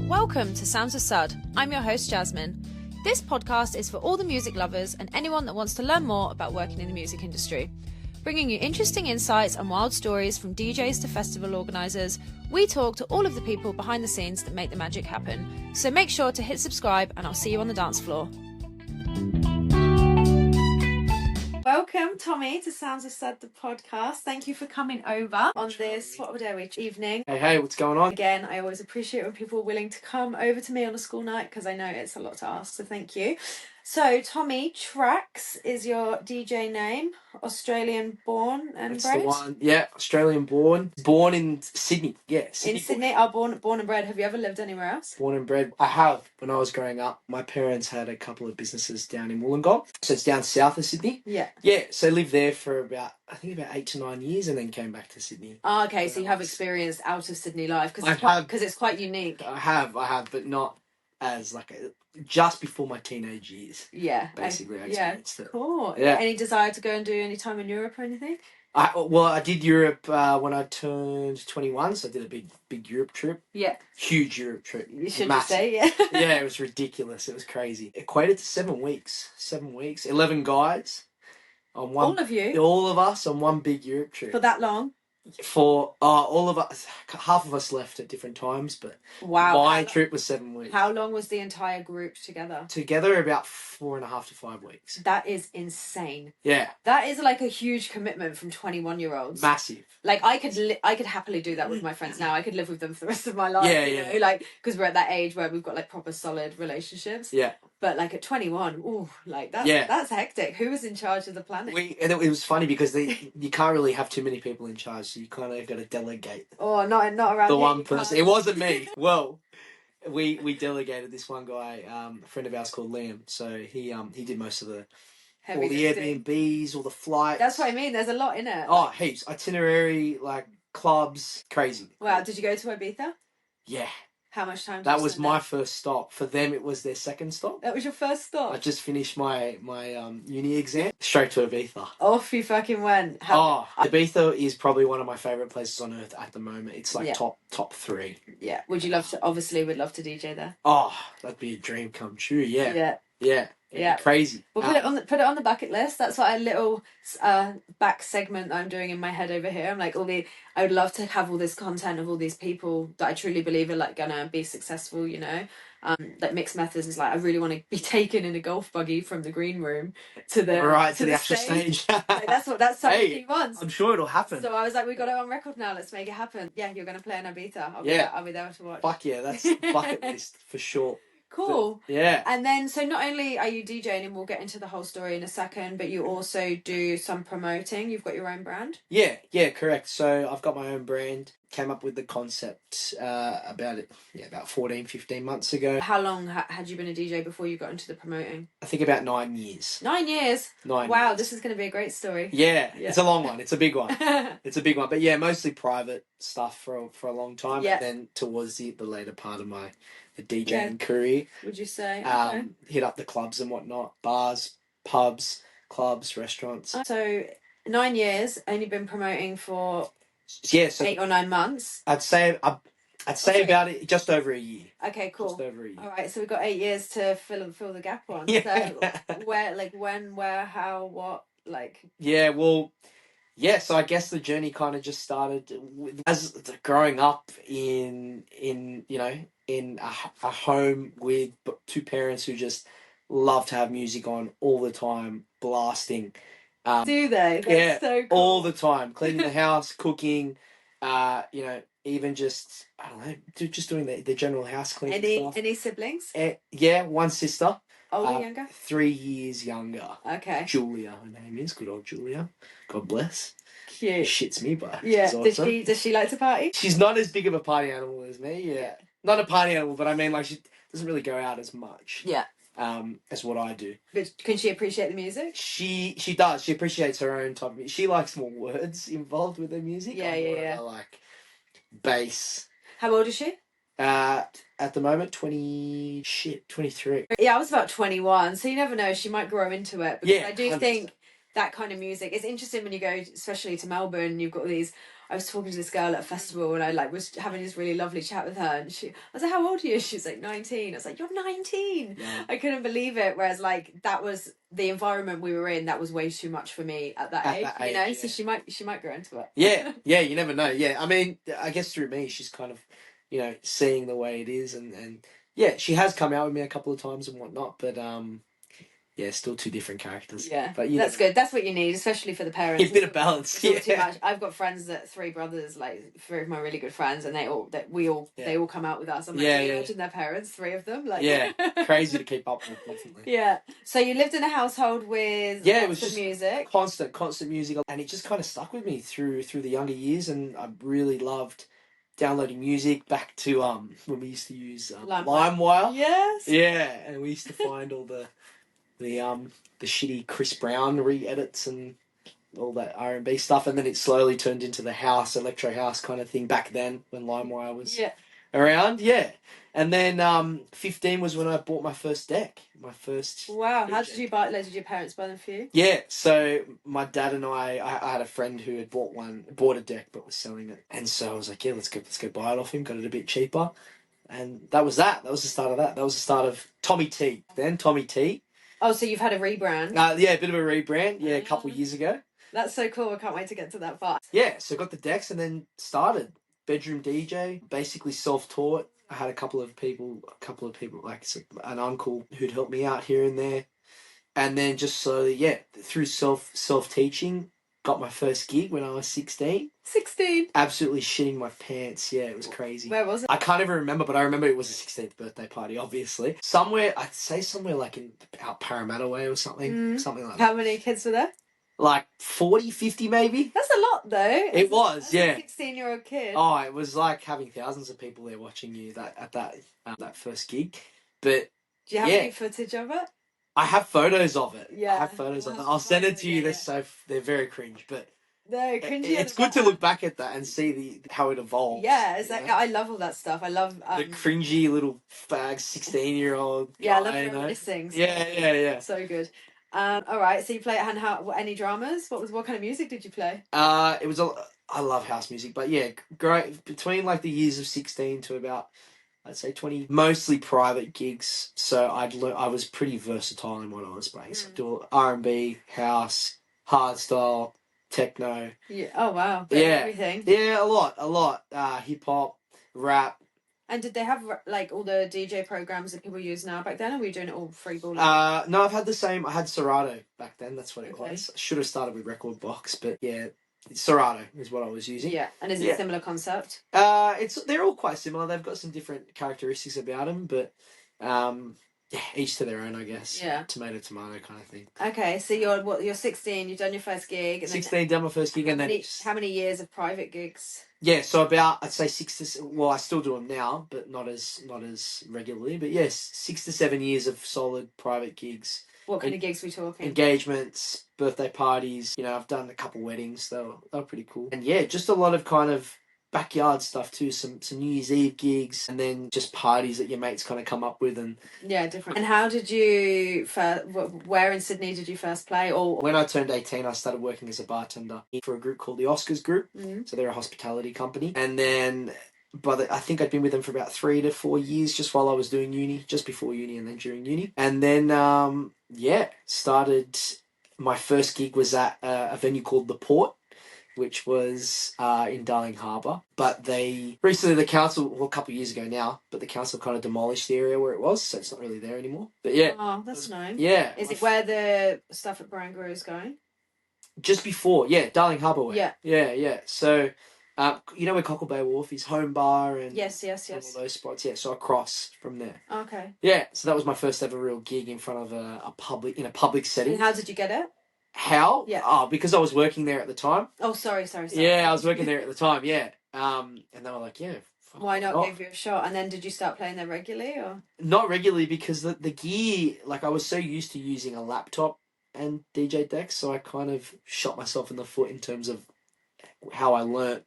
Welcome to Sounds of Sud. I'm your host, Jasmine. This podcast is for all the music lovers and anyone that wants to learn more about working in the music industry. Bringing you interesting insights and wild stories from DJs to festival organisers, we talk to all of the people behind the scenes that make the magic happen. So make sure to hit subscribe and I'll see you on the dance floor. Welcome, Tommie, to Sounds of Sud, the podcast. Thank you for coming over on this, what day we evening. Hey, what's going on? Again, I always appreciate when people are willing to come over to me on a school night because I know it's a lot to ask, so thank you. So, Tommie Traxx is your DJ name, Australian born and That's bred? the one. Yeah, Australian born. Born in Sydney. Yeah, In Sydney? Oh, born and bred. Have you ever lived anywhere else? Born and bred. I have. When I was growing up, my parents had a couple of businesses down in Wollongong. So it's down south of Sydney. Yeah. Yeah, so lived there for about 8 to 9 years and then came back to Sydney. Oh, okay, so you have experienced out of Sydney life because it's quite unique. I have, but not as just before my teenage years. Yeah. Basically, I experienced it. Cool. Yeah. Any desire to go and do any time in Europe or anything? I did Europe when I turned 21, so I did a big Europe trip. Yeah. Huge Europe trip. You should just say, yeah. Yeah, it was ridiculous. It was crazy. Equated to 7 weeks. 7 weeks. 11 guys. On one, all of you? All of us on one big Europe trip. For that long? For all of us, half of us left at different times, but wow, my trip was 7 weeks. How long was the entire group together? Together about 4.5 to 5 weeks. That is insane. Yeah. That is like a huge commitment from 21-year-olds. Massive. Like I could happily do that with my friends now. I could live with them for the rest of my life. Yeah, you know? Like, because we're at that age where we've got like proper solid relationships. Yeah. But like at 21, ooh, like that's hectic. Who was in charge of the planning? And it was funny because you can't really have too many people in charge, so you kind of got to delegate. Oh, not around the one person. It wasn't me. Well, we delegated this one guy, a friend of ours called Liam. So he did most of all the Airbnbs, all the flights. That's what I mean. There's a lot in it. Oh, heaps. Itinerary, like clubs, crazy. Wow. Did you go to Ibiza? Yeah. How much time? That was my first stop. For them, it was their second stop. That was your first stop? I just finished my uni exam. Straight to Ibiza. Off you fucking went. Ibiza is probably one of my favourite places on earth at the moment. It's like top 3. Yeah. Would you love to? Obviously, would love to DJ there. Oh, that'd be a dream come true. Yeah. Yeah. Yeah, crazy. Well, put it on the bucket list. That's what a little back segment that I'm doing in my head over here. I'm like I would love to have all this content of all these people that I truly believe are like gonna be successful. You know, like Mixed Methods is like I really want to be taken in a golf buggy from the green room to the actual stage. Like, that's something he wants. I'm sure it'll happen. So I was like, we got it on record now. Let's make it happen. Yeah, you're gonna play in Ibiza. I'll be there to watch. Fuck yeah, that's bucket list for sure. Cool. But, yeah. And then, so not only are you DJing, and we'll get into the whole story in a second, but you also do some promoting. You've got your own brand? Yeah, correct. So I've got my own brand. Came up with the concept about 14, 15 months ago. How long had you been a DJ before you got into the promoting? I think about 9 years. 9 years? 9 Wow, years. This is going to be a great story. Yeah, it's a long one. It's a big one. But yeah, mostly private stuff for a long time. Yeah. And then towards the later part of my DJing career. Would you say? Hit up the clubs and whatnot. Bars, pubs, clubs, restaurants. So 9 years, only been promoting for 8 or 9 months. I'd say about it just over a year. Okay, cool. Just over a year. All right, so we've got 8 years to fill the gap on. Yeah. So when, where, how, what, like? Yeah, well, yeah. So I guess the journey kind of just started as growing up in a home with 2 parents who just love to have music on all the time, blasting. Do they? That's so cool. All the time, cleaning the house, cooking, even just I don't know, just doing the general house cleaning stuff. Any siblings? Yeah, one sister. Older, younger? 3 years younger. Okay. Julia, her name is. Good old Julia. God bless. Cute. Shits me, but yeah. Awesome. Does she like to party? She's not as big of a party animal as me. Yeah. Not a party animal, but I mean, like, she doesn't really go out as much. Yeah. As what I do. But can she appreciate the music? She does. She appreciates her own type of music. She likes more words involved with her music. Yeah. Like bass. How old is she? At the moment, 23. Yeah, I was about 21, so you never know. She might grow into it. Because I do think that kind of music. It's interesting when you go, especially to Melbourne, you've got these. I was talking to this girl at a festival and I was having this really lovely chat with her, and I was like, how old are you? She was like 19. I was like, you're 19. Yeah. I couldn't believe it. Whereas that was the environment we were in, that was way too much for me at that age, you know? Yeah. So she might grow into it. Yeah, you never know. Yeah, I mean, I guess through me, she's kind of, seeing the way it is, and yeah, she has come out with me a couple of times and whatnot, but yeah, still two different characters. Yeah, but that's good. That's what you need, especially for the parents. A bit of balance. It's not too much. I've got friends three brothers, like three of my really good friends, and they all come out with us. I'm like, imagine their parents, three of them. Crazy to keep up with, definitely. Yeah. So you lived in a household with it was just music, constant music, and it just kind of stuck with me through the younger years, and I really loved downloading music back to when we used to use LimeWire. Yes. Yeah, and we used to find all the shitty Chris Brown re-edits and all that R&B stuff, and then it slowly turned into the electro house kind of thing back then when LimeWire was around. Yeah, and then 15 was when I bought my first deck. My first. Wow, how did you buy it? Did your parents buy them for you? Yeah, so my dad and I had a friend who had bought a deck but was selling it, and so I was like, yeah, let's go buy it off him. Got it a bit cheaper, and that was the start of that. That was the start of Tommie T. Then Tommie T. Oh, so you've had a rebrand? Yeah, a bit of a rebrand. Yeah, a couple of years ago. That's so cool. I can't wait to get to that part. Yeah, so got the decks and then started bedroom DJ, basically self-taught. I had a couple of people, like an uncle who'd help me out here and there. And then just slowly, through self-teaching, got my first gig when I was 16. 16? Absolutely shitting my pants. Yeah, it was crazy. Where was it? I can't even remember, but I remember it was a 16th birthday party, obviously. Somewhere like in out Parramatta way or something. Something like that. How many kids were there? Like 40, 50 maybe. That's a lot though. It was, yeah. A 16-year-old kid. Oh, it was like having thousands of people there watching you at that first gig. But do you have any footage of it? I have photos of it. Yeah. I have photos of it. I'll send it to you. They're very cringe, but they're cringy. It's good to look back at that and see how it evolves. Yeah, exactly. I love all that stuff. I love the cringy little fag 16-year-old. Yeah, I love reminiscing. Yeah. So good. All right. So you play at any dramas? What kind of music did you play? I love house music, but yeah, great between like the years of 16 to about, I'd say 20, mostly private gigs. So I was pretty versatile in what I was playing. So I do R&B, house, hardstyle, techno. Yeah. Oh wow. Everything. Yeah, a lot. Hip hop, rap. And did they have like all the DJ programs that people use now back then, or were you doing it all freeballing? No, I've had the same. I had Serato back then. That's what it was. I should have started with Record Box, but yeah, Serato is what I was using. Yeah, and is it a similar concept? They're all quite similar. They've got some different characteristics about them, but each to their own, I guess. Yeah. Tomato kind of thing. Okay, so you're 16. You've done your first gig. And 16, done my first gig, and then how many years of private gigs? Yeah, so about I'd say 6 to I still do them now, but not as regularly. But yes, 6 to 7 years of solid private gigs. What kind of gigs are we talking? Engagements, birthday parties. I've done a couple weddings. They were pretty cool. And yeah, just a lot of kind of backyard stuff too. Some New Year's Eve gigs, and then just parties that your mates kind of come up with and different. And how did you where in Sydney did you first play? Or when I turned 18, I started working as a bartender for a group called the Oscars Group. So they're a hospitality company, and then. But I think I'd been with them for about 3 to 4 years, just while I was doing uni, just before uni and then during uni. And then, started, my first gig was at a venue called The Port, which was in Darling Harbour. But recently the council, a couple of years ago now, but the council kind of demolished the area where it was, so it's not really there anymore. But yeah. Oh, that's nice. Yeah. Is it where the stuff at Barangaroo is going? Just before, Darling Harbour way. Yeah. Yeah. So... where Cockle Bay Wharf is, Homebar and yes. all those spots. Yeah, so across from there. Okay. Yeah, so that was my first ever real gig in front of a public setting. And how did you get it? How? Yeah. Oh, because I was working there at the time. Oh, sorry. Yeah, I was working there at the time. Yeah. And they were like, yeah. Why not give you a shot? And then did you start playing there regularly or? Not regularly because the gear, like I was so used to using a laptop and DJ decks, so I kind of shot myself in the foot in terms of how I learnt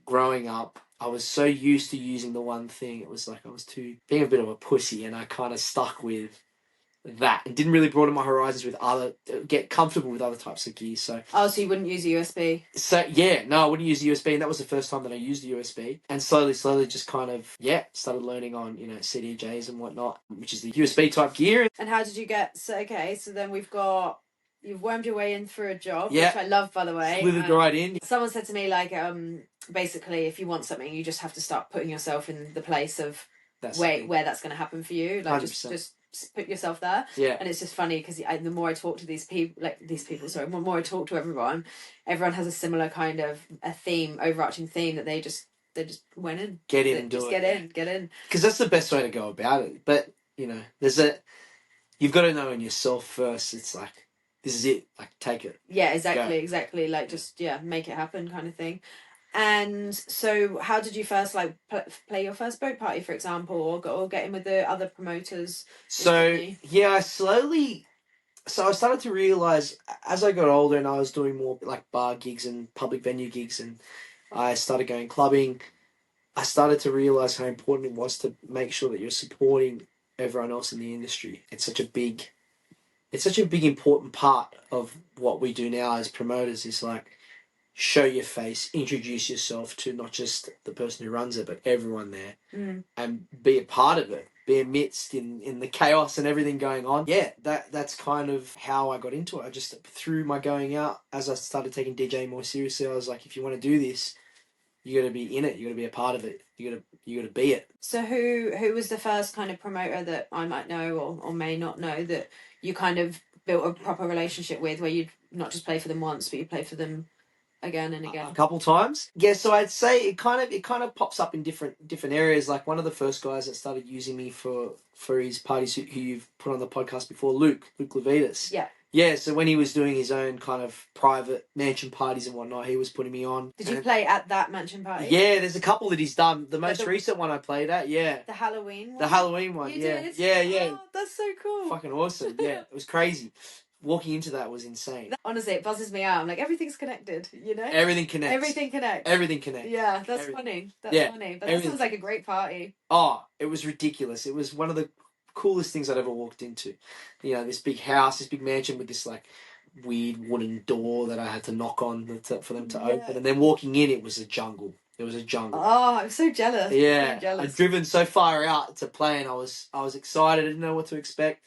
growing up. I was so used to using the one thing. It was like I was being a bit of a pussy, and I kind of stuck with that, and didn't really broaden my horizons with get comfortable with other types of gear. So so you wouldn't use a USB? So yeah, no, I wouldn't use a USB, and that was the first time that I used a USB. And slowly, just kind of started learning on CDJs and whatnot, which is the USB type gear. And how did you get? So then you've wormed your way in through a job, Yeah. which I love, by the way. Slithered right in. Someone said to me, like, basically, if you want something, you just have to start putting yourself in the place of where that's going to happen for you. Like, 100%. just put yourself there. Yeah. And it's just funny because the more I talk to the more I talk to everyone has a similar kind of overarching theme that they just went in. Get in and do it. Get in. Because that's the best way to go about it. But, you've got to know in yourself first. It's like, this is it. Like, take it. Yeah, exactly. Like, just, make it happen kind of thing. And so how did you first, like, play your first boat party, for example, or get in with the other promoters? So, I started to realise, as I got older and I was doing more, like, bar gigs and public venue gigs, and I started going clubbing, I started to realise how important it was to make sure that you're supporting everyone else in the industry. It's such a big, important part of what we do now as promoters, is like, show your face, introduce yourself to not just the person who runs it, but everyone there, and be a part of it, be amidst in the chaos and everything going on. Yeah, that's kind of how I got into it. I just, through my going out, as I started taking DJing more seriously, I was like, if you want to do this, you got to be in it. You got to be a part of it. You got to be it. So who was the first kind of promoter that I might know or may not know that you kind of built a proper relationship with, where you'd not just play for them once, but you play for them again and again? A couple times. Yeah, so I'd say it kind of pops up in different areas. Like, one of the first guys that started using me for his parties, who you've put on the podcast before, Luke Levitas. Yeah. Yeah, so when he was doing his own kind of private mansion parties and whatnot, he was putting me on. Did you play at that mansion party? Yeah, there's a couple that he's done. The most recent one I played at, The Halloween one? The Halloween one, You did? did? Yeah. Oh, that's so cool. Fucking awesome, yeah. It was crazy. Walking into that was insane. Honestly, it buzzes me out. I'm like, everything's connected, Everything connects. Everything connects. Yeah, that's funny. That's funny. But that sounds like a great party. Oh, it was ridiculous. It was one of the coolest things I'd ever walked into. This big house, this big mansion with this, like, weird wooden door that I had to knock on for them to open. And then walking in, it was a jungle. It was a jungle. Oh, I'm so jealous. Yeah. So jealous. I'd driven so far out to play, and I was excited. I didn't know what to expect.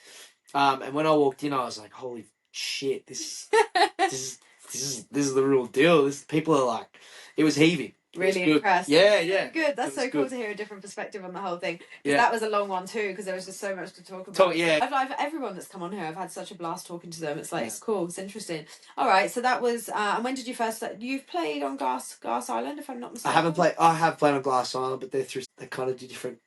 And when I walked in, I was like, "Holy shit! This is the real deal." People are like, it was heaving. Really impressed. Yeah. Good. That's so cool to hear a different perspective on the whole thing. Yeah. That was a long one too, because there was just so much to talk about. I've everyone that's come on here, I've had such a blast talking to them. It's like, it's cool. It's interesting. All right. So that was, and when did you first, you've played on Glass Island, if I'm not mistaken? I have played on Glass Island, but they kind of do different,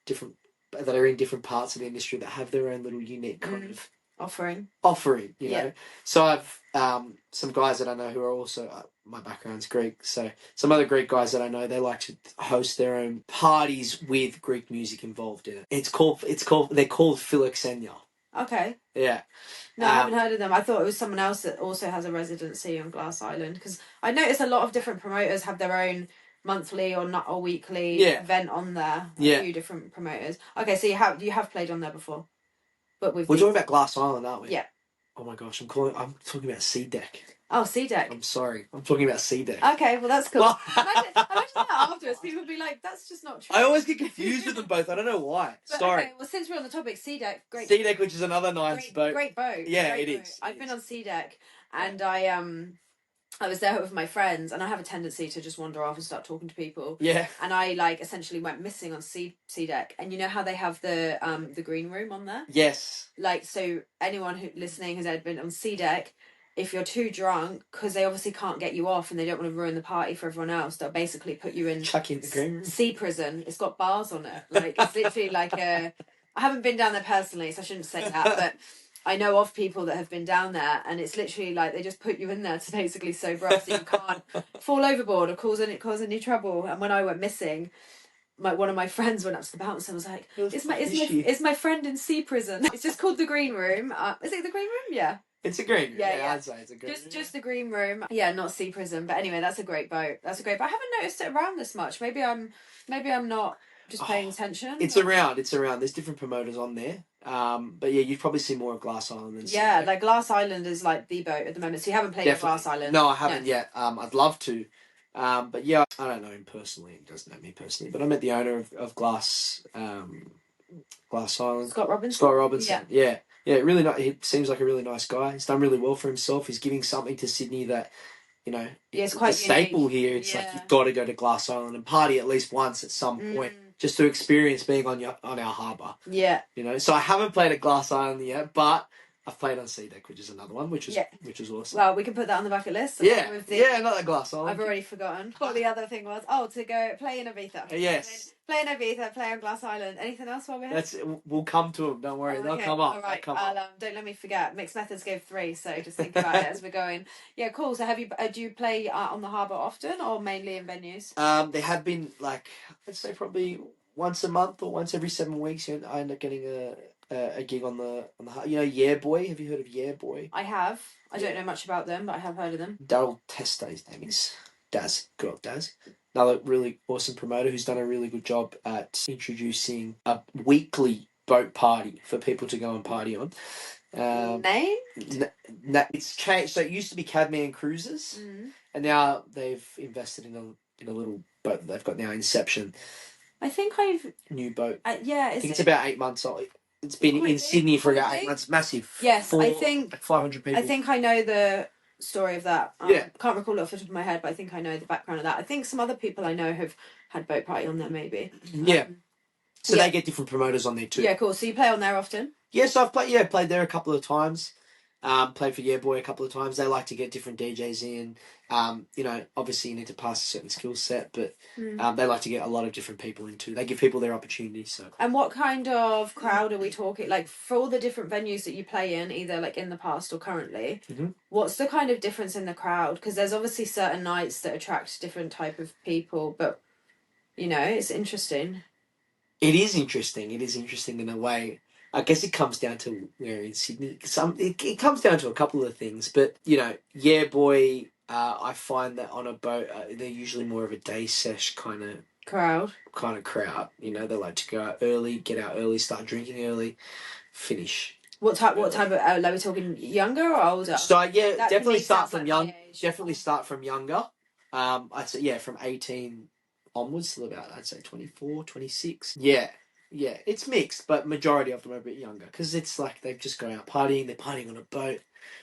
that are in different parts of the industry that have their own little unique kind of offering, you know. So I've some guys that I know who are also, my background's Greek, so some other Greek guys that I know, they like to host their own parties with Greek music involved in it. They're called Philoxenia. Okay. Yeah. No, I haven't heard of them. I thought it was someone else that also has a residency on Glass Island, because I noticed a lot of different promoters have their own monthly or not or weekly event on there. A few different promoters. Okay, so you have played on there before. But we're talking about Glass Island, aren't we? Yeah. Oh my gosh, I'm talking about Seadeck. Oh, Seadeck. I'm sorry. I'm talking about Seadeck. Okay, well, that's cool. Imagine that afterwards. People would be like, that's just not true. I always get confused with them both. I don't know why. But, sorry. Okay, well, since we're on the topic, Seadeck. Great. Seadeck, which is another nice boat. Great boat. Yeah, great it boat. is. I've been on Seadeck, and I was there with my friends, and I have a tendency to just wander off and start talking to people. Yeah. And I essentially went missing on Seadeck, and you know how they have the green room on there? Yes. So anyone who listening has ever been on Seadeck, if you're too drunk, because they obviously can't get you off and they don't want to ruin the party for everyone else, they'll basically put you in chuck in the green room. Sea prison. It's got bars on it. It's literally I haven't been down there personally, so I shouldn't say that, but I know of people that have been down there, and it's literally they just put you in there to basically sober up so you can't fall overboard or cause any trouble. And when I went missing, one of my friends went up to the bouncer and was like, "Is my friend in sea prison?" It's just called the green room. Is it the green room? Yeah. It's a green room. Yeah. I'd say it's a green room. Just the green room. Yeah, not sea prison. But anyway, that's a great boat. I haven't noticed it around this much. Maybe I'm not. just paying attention? It's around. There's different promoters on there. But yeah, you'd probably see more of Glass Island than Yeah, like Glass Island is like the boat at the moment. So you haven't played at Glass Island? No, I haven't yet. I'd love to. But yeah, I don't know him personally. He doesn't know me personally. But I met the owner of Glass Island. Scott Robinson. Yeah. Really nice. He seems like a really nice guy. He's done really well for himself. He's giving something to Sydney that, you know, it's quite a staple here. It's like you've got to go to Glass Island and party at least once at some point, just to experience being on our harbour. Yeah. You know, so I haven't played at Glass Island yet, but I've played on Seadeck, which is another one, which is awesome. Well, we can put that on the bucket list. Not at Glass Island. I've already forgotten what the other thing was. Oh, to go play in Ibiza. Yes. Play in Ibiza, play on Glass Island. Anything else while we're here? We'll come to them. Don't worry, they'll come up. All right. Don't let me forget. Mixed Methods gave 3, so just think about it as we're going. Yeah, cool. So do you play on the harbour often, or mainly in venues? They have been like, I'd say probably once a month or once every 7 weeks. You know, I end up getting a gig on the Yeah Boy. Have you heard of Yeah Boy? I have. I don't know much about them, but I have heard of them. Daryl Testa, his name is. Daz. Good old Daz. Another really awesome promoter who's done a really good job at introducing a weekly boat party for people to go and party on. Name? It's changed. So it used to be Cadman Cruises, and now they've invested in a little boat that they've got now, Inception. I think I've... New boat. I think it's about 8 months old. It's been in Sydney for about 8 months. Massive. Yes, I think... 500 people. I think I know the story of that. Can't recall it off the top of my head, but I think I know the background of that. I think some other people I know have had boat party on there, maybe. So they get different promoters on there too. Yeah, cool. So you play on there often? Yes, I've played there a couple of times. Played for Yeah Boy a couple of times. They like to get different DJs in. You know, obviously you need to pass a certain skill set, but they like to get a lot of different people in too. They give people their opportunities. So. And what kind of crowd are we talking? Like for all the different venues that you play in, either like in the past or currently, what's the kind of difference in the crowd? Because there's obviously certain nights that attract different type of people, but you know, it's interesting. It is interesting. It is interesting in a way. I guess it comes down to where in Sydney. It comes down to a couple of things, but you know, Yeah Boy. I find that on a boat, they're usually more of a day sesh kind of crowd. You know, they like to go out early, get out early, start drinking early, finish. What type of? Like we're talking younger or older? So definitely start from young. Definitely start from younger. I'd say from 18 onwards till about 24, 26. Yeah, it's mixed, but majority of them are a bit younger because it's like they've just gone out partying. They're partying on a boat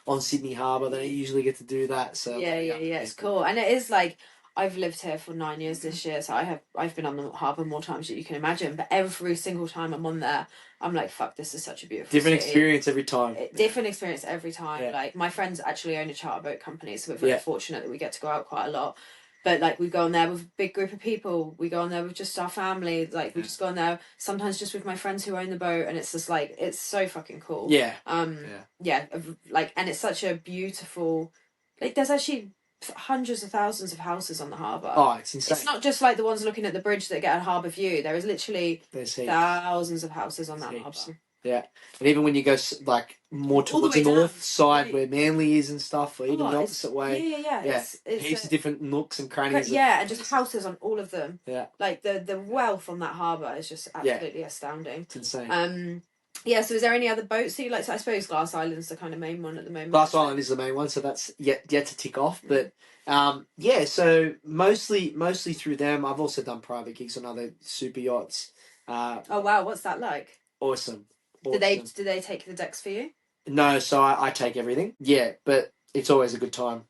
on Sydney Harbour. They don't usually get to do that. So it's cool, and it is like I've lived here for 9 years this year, so I've been on the harbour more times than you can imagine. But every single time I'm on there, I'm like, fuck, this is such a beautiful different city. Experience every time. Different experience every time. Yeah. Like my friends actually own a charter boat company, so we're very fortunate that we get to go out quite a lot. But like we go on there with a big group of people. We go on there with just our family. Like we just go on there sometimes just with my friends who own the boat, and it's just like it's so fucking cool. Like, and it's such a beautiful. Like there's actually hundreds of thousands of houses on the harbour. Oh, it's insane. It's not just like the ones looking at the bridge that get a harbour view. There is literally thousands of houses on that harbour. Yeah, and even when you go like more towards the north side where Manly is and stuff, or even the opposite way. It's heaps of different nooks and crannies. And just houses on all of them. Yeah, like the wealth on that harbour is just absolutely astounding. It's insane. So is there any other boats that you like? So I suppose Glass Island's the kind of main one at the moment. Glass Island is the main one, so that's yet to tick off. But so mostly through them. I've also done private gigs on other super yachts. Oh wow, what's that like? Awesome. Do they take the decks for you? No, so I take everything. Yeah, but it's always a good time.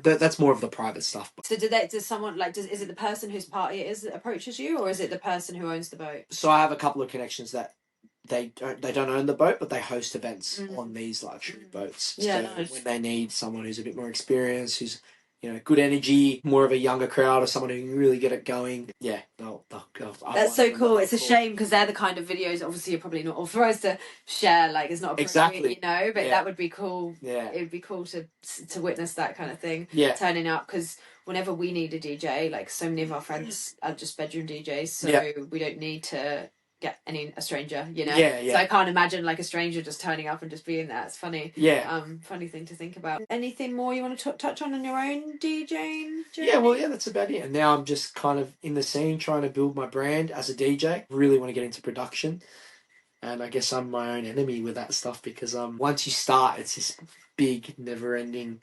That's more of the private stuff. So does someone is it the person whose party it is that approaches you, or is it the person who owns the boat? So I have a couple of connections that they don't own the boat, but they host events on these luxury boats. Yeah, so nice. When they need someone who's a bit more experienced, who's good energy, more of a younger crowd, or someone who can really get it going. Yeah, they'll go. That's so cool. It's a shame because they're the kind of videos. Obviously, you're probably not authorized to share. Like, it's not appropriate, but that would be cool. Yeah, it would be cool to witness that kind of thing. Yeah, turning up because whenever we need a DJ, like so many of our friends are just bedroom DJs, so we don't need to get a stranger, you know. Yeah, yeah. So I can't imagine like a stranger just turning up and just being there. It's funny. Yeah. Funny thing to think about. Anything more you want to touch on in your own DJing journey? Yeah, well, yeah, that's about it. And now I'm just kind of in the scene trying to build my brand as a DJ. Really want to get into production. And I guess I'm my own enemy with that stuff because once you start, it's this big, never-ending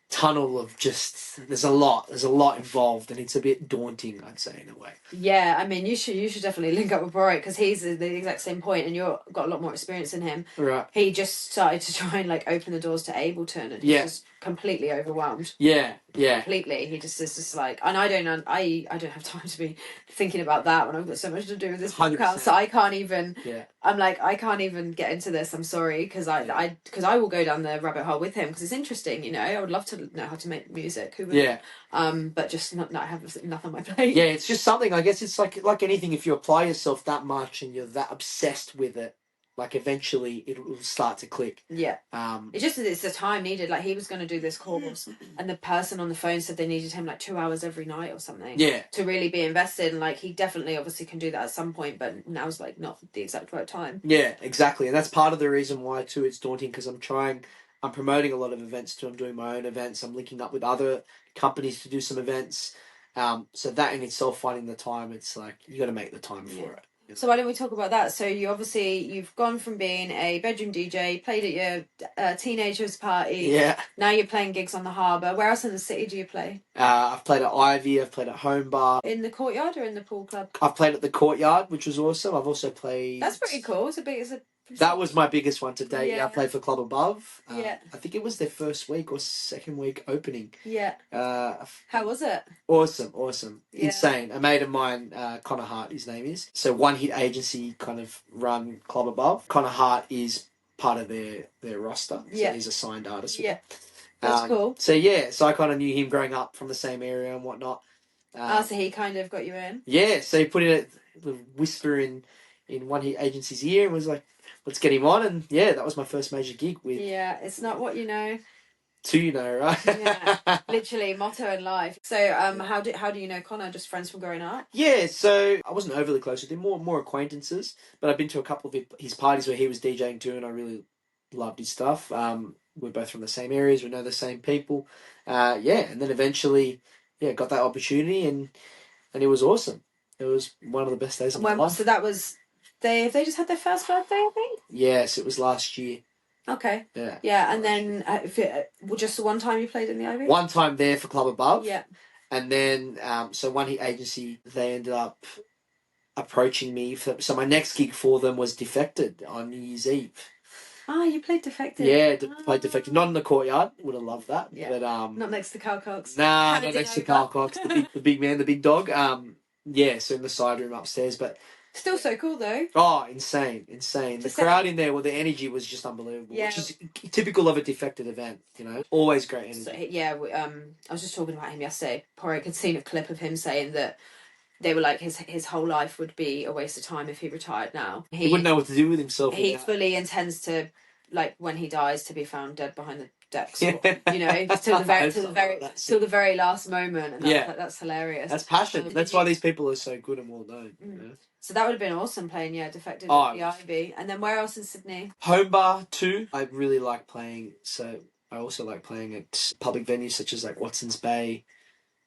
tunnel of just there's a lot involved, and it's a bit daunting, I'd say, in a way. Yeah, I mean, you should definitely link up with Warwick because he's the exact same point, and you've got a lot more experience than him. Right. He just started to try and like open the doors to Ableton, and he's just completely overwhelmed. Yeah. Completely. He just is just like, and I don't have time to be thinking about that when I've got so much to do with this podcast. So I can't even. Yeah. I'm like, I can't even get into this. I'm sorry, because I will go down the rabbit hole with him because it's interesting. You know, I would love to know how to make music. Who would? Yeah. But just not have nothing on my plate. Yeah, it's just something. I guess it's like anything. If you apply yourself that much and you're that obsessed with it, like eventually it will start to click. Yeah. It's the time needed. Like he was going to do this course, and the person on the phone said they needed him like 2 hours every night or something. Yeah. To really be invested, and like he definitely obviously can do that at some point, but now's like not the exact right time. Yeah, exactly, and that's part of the reason why too it's daunting because I'm promoting a lot of events too. I'm doing my own events. I'm linking up with other companies to do some events. So that in itself, finding the time, it's like you got to make the time for it. So why don't we talk about that? So you've gone from being a bedroom DJ, played at your teenagers party. Yeah. Now you're playing gigs on the harbour. Where else in the city do you play? I've played at Ivy. I've played at Homebar. In the Courtyard or in the pool club? I've played at the Courtyard, which was awesome. I've also played. That's pretty cool. That was my biggest one to date. Yeah, I played for Club Above. I think it was their first week or second week opening. Yeah. How was it? Awesome. Yeah. Insane. A mate of mine, Connor Hart, his name is. So One Hit Agency kind of run Club Above. Connor Hart is part of their roster. So he's a signed artist. Yeah. That's cool. So I kind of knew him growing up from the same area and whatnot. So he kind of got you in? Yeah, so he put in a whisper in One Hit Agency's ear and was like, let's get him on, and that was my first major gig with. Yeah, it's not what you know. To you know, right? Yeah, literally motto in life. So, how do you know Connor? Just friends from growing up? Yeah, so I wasn't overly close with him, more acquaintances. But I've been to a couple of his parties where he was DJing too, and I really loved his stuff. We're both from the same areas, we know the same people. And then eventually, got that opportunity, and it was awesome. It was one of the best days of my life. So that was. They just had their first birthday, I think? Yes, it was last year. Okay. Yeah. Yeah, and then just the one time you played in the Ivy? One time there for Club Above. Yeah. And then, so One Hit Agency, they ended up approaching me. So my next gig for them was Defected on New Year's Eve. Ah, you played Defected? Yeah, played Defected. Not in the Courtyard. Would have loved that. Yeah. But, not next to Carl Coxx. Nah, not next to Carl Coxx. The big man, the big dog. So in the side room upstairs. But still so cool though. Oh, insane. The crowd in there, the energy was just unbelievable. Yeah. Which is typical of a Defected event, you know. Always great energy. So, I was just talking about him yesterday. Porrick had seen a clip of him saying that they were like his whole life would be a waste of time if he retired now. He wouldn't know what to do with himself. He fully intends to, like, when he dies, to be found dead behind the decks. You know, till the very last moment. And that's hilarious. That's passion. That's why these people are so good and well known. You know? So that would have been awesome playing, Defected at the Ivy. And then where else in Sydney? Homebar too. I really like playing. So I also like playing at public venues such as like Watson's Bay.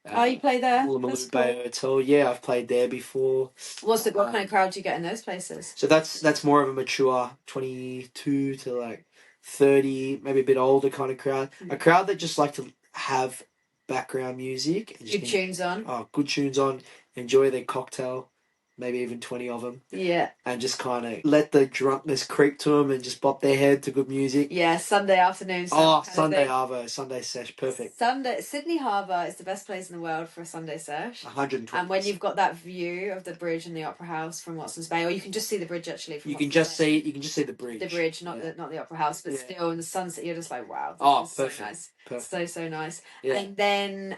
You play there? Woolloomooloo Bay Hotel. Yeah, I've played there before. What kind of crowd do you get in those places? So that's more of a mature 22 to like 30, maybe a bit older kind of crowd. A crowd that just like to have background music. Good tunes on. Oh, good tunes on. Enjoy their cocktail. Maybe even 20 of them. Yeah. And just kind of let the drunkenness creep to them and just bop their head to good music. Yeah, Sunday afternoon. Sunday Harbour, Sunday sesh, perfect. Sydney Harbour is the best place in the world for a Sunday sesh. 120. And when you've got that view of the bridge and the Opera House from Watson's Bay, or you can just see the bridge actually from You can just see the bridge. The bridge, not the Opera House, but still in the sunset you're just like, wow. Perfect. So nice. Perfect. So nice. Yeah. And then,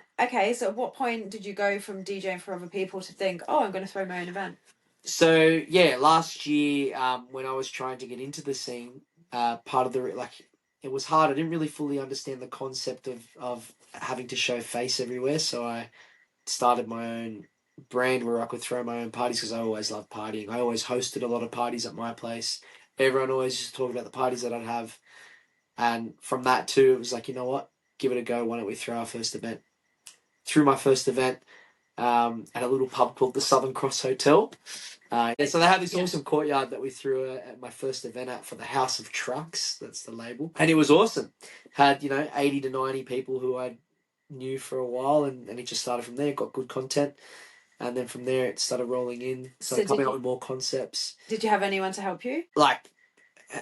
so at what point did you go from DJing for other people to think, I'm going to throw my own event? So, last year, when I was trying to get into the scene, part of it was hard. I didn't really fully understand the concept of having to show face everywhere. So I started my own brand where I could throw my own parties because I always loved partying. I always hosted a lot of parties at my place. Everyone always used to talk about the parties that I'd have. And from that too, it was like, you know what? Give it a go. Why don't we throw our first event? Threw my first event at a little pub called the Southern Cross Hotel. So they had this awesome courtyard that we threw at my first event at for the House of Trucks. That's the label. And it was awesome. Had, 80 to 90 people who I knew for a while, and it just started from there. Got good content. And then from there, it started rolling in. Started coming up with more concepts. Did you have anyone to help you? Like,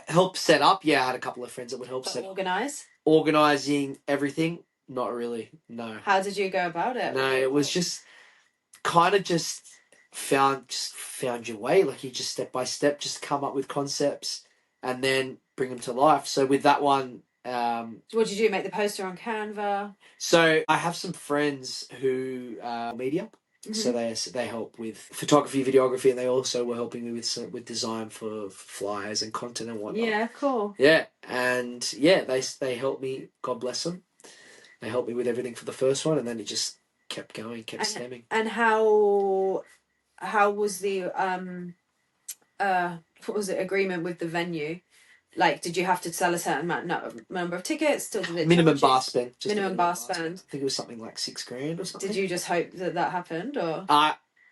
help set up? Yeah, I had a couple of friends that would help set up. Organise? Organising everything? Not really, no. How did you go about it? No, it was just kind of just found your way. Like, you just step by step just come up with concepts and then bring them to life. So with that one... what did you do? Make the poster on Canva? So I have some friends who media. Mm-hmm. So they help with photography, videography, and they also were helping me with design for flyers and content and whatnot. Yeah, cool. Yeah, and yeah, they helped me. God bless them. They helped me with everything for the first one, and then it just kept going, stemming. And how was the what was it, agreement with the venue? Like, did you have to sell a certain number of tickets? Minimum bar spend. Minimum bar spend. I think it was something like $6,000 or something. Did you just hope that happened, or?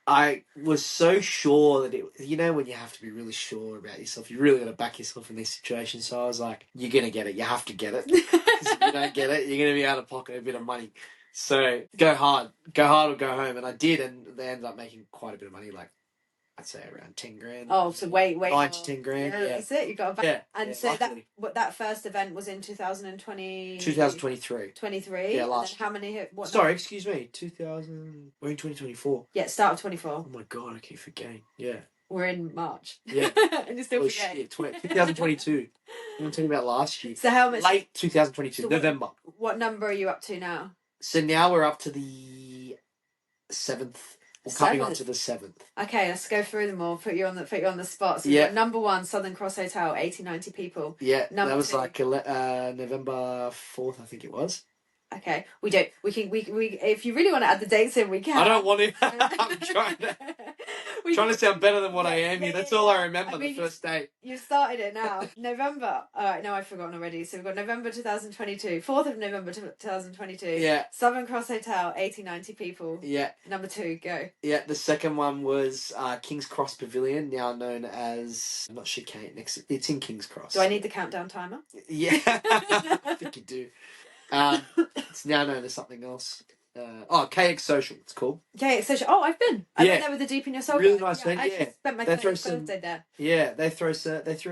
I was so sure that it... when you have to be really sure about yourself, you really got to back yourself in these situations. So I was like, you're going to get it. You have to get it. Because if you don't get it, you're going to be out of pocket a bit of money. So go hard or go home. And I did, and they ended up making quite a bit of money, like, I'd say around 10 grand. Oh, so wait. 9 to 10 grand. Yeah, that's it. You got a back. Yeah. And so that first event was in 2020. 2023. 23. Yeah, last. And how many? Sorry, excuse me. 2000. We're in 2024. Yeah, start of 24. Oh my god, I keep forgetting. Yeah. We're in March. Yeah. And you're still forgetting. 2022. I'm talking about last year. So how much? Late 2022, so November. What number are you up to now? So now we're up to the 7th. We're coming on to the 7th. Okay, let's go through them all. Put you on the spot. So yeah. Number 1, Southern Cross Hotel, 80, 90 people. Yeah, that was 2. Like November 4th, I think it was. Okay, we if you really want to add the dates in, we can. I don't want to. I'm trying to sound better than what I am here. That's all I remember. The first day. You started it now. November. All right, now I've forgotten already. So we've got November 2022, 4th of November 2022. Yeah. Southern Cross Hotel, 80, 90 people. Yeah. Number 2, go. Yeah, the second one was King's Cross Pavilion, now known as not Chicane. It's in King's Cross. Do I need the countdown timer? Yeah, I think you do. It's now known as something else. KX Social, it's called. KX Social. Oh, I've been. I've been there with the Deep in Your Soul. Really nice venue. I spent my 30th birthday there. Yeah, they threw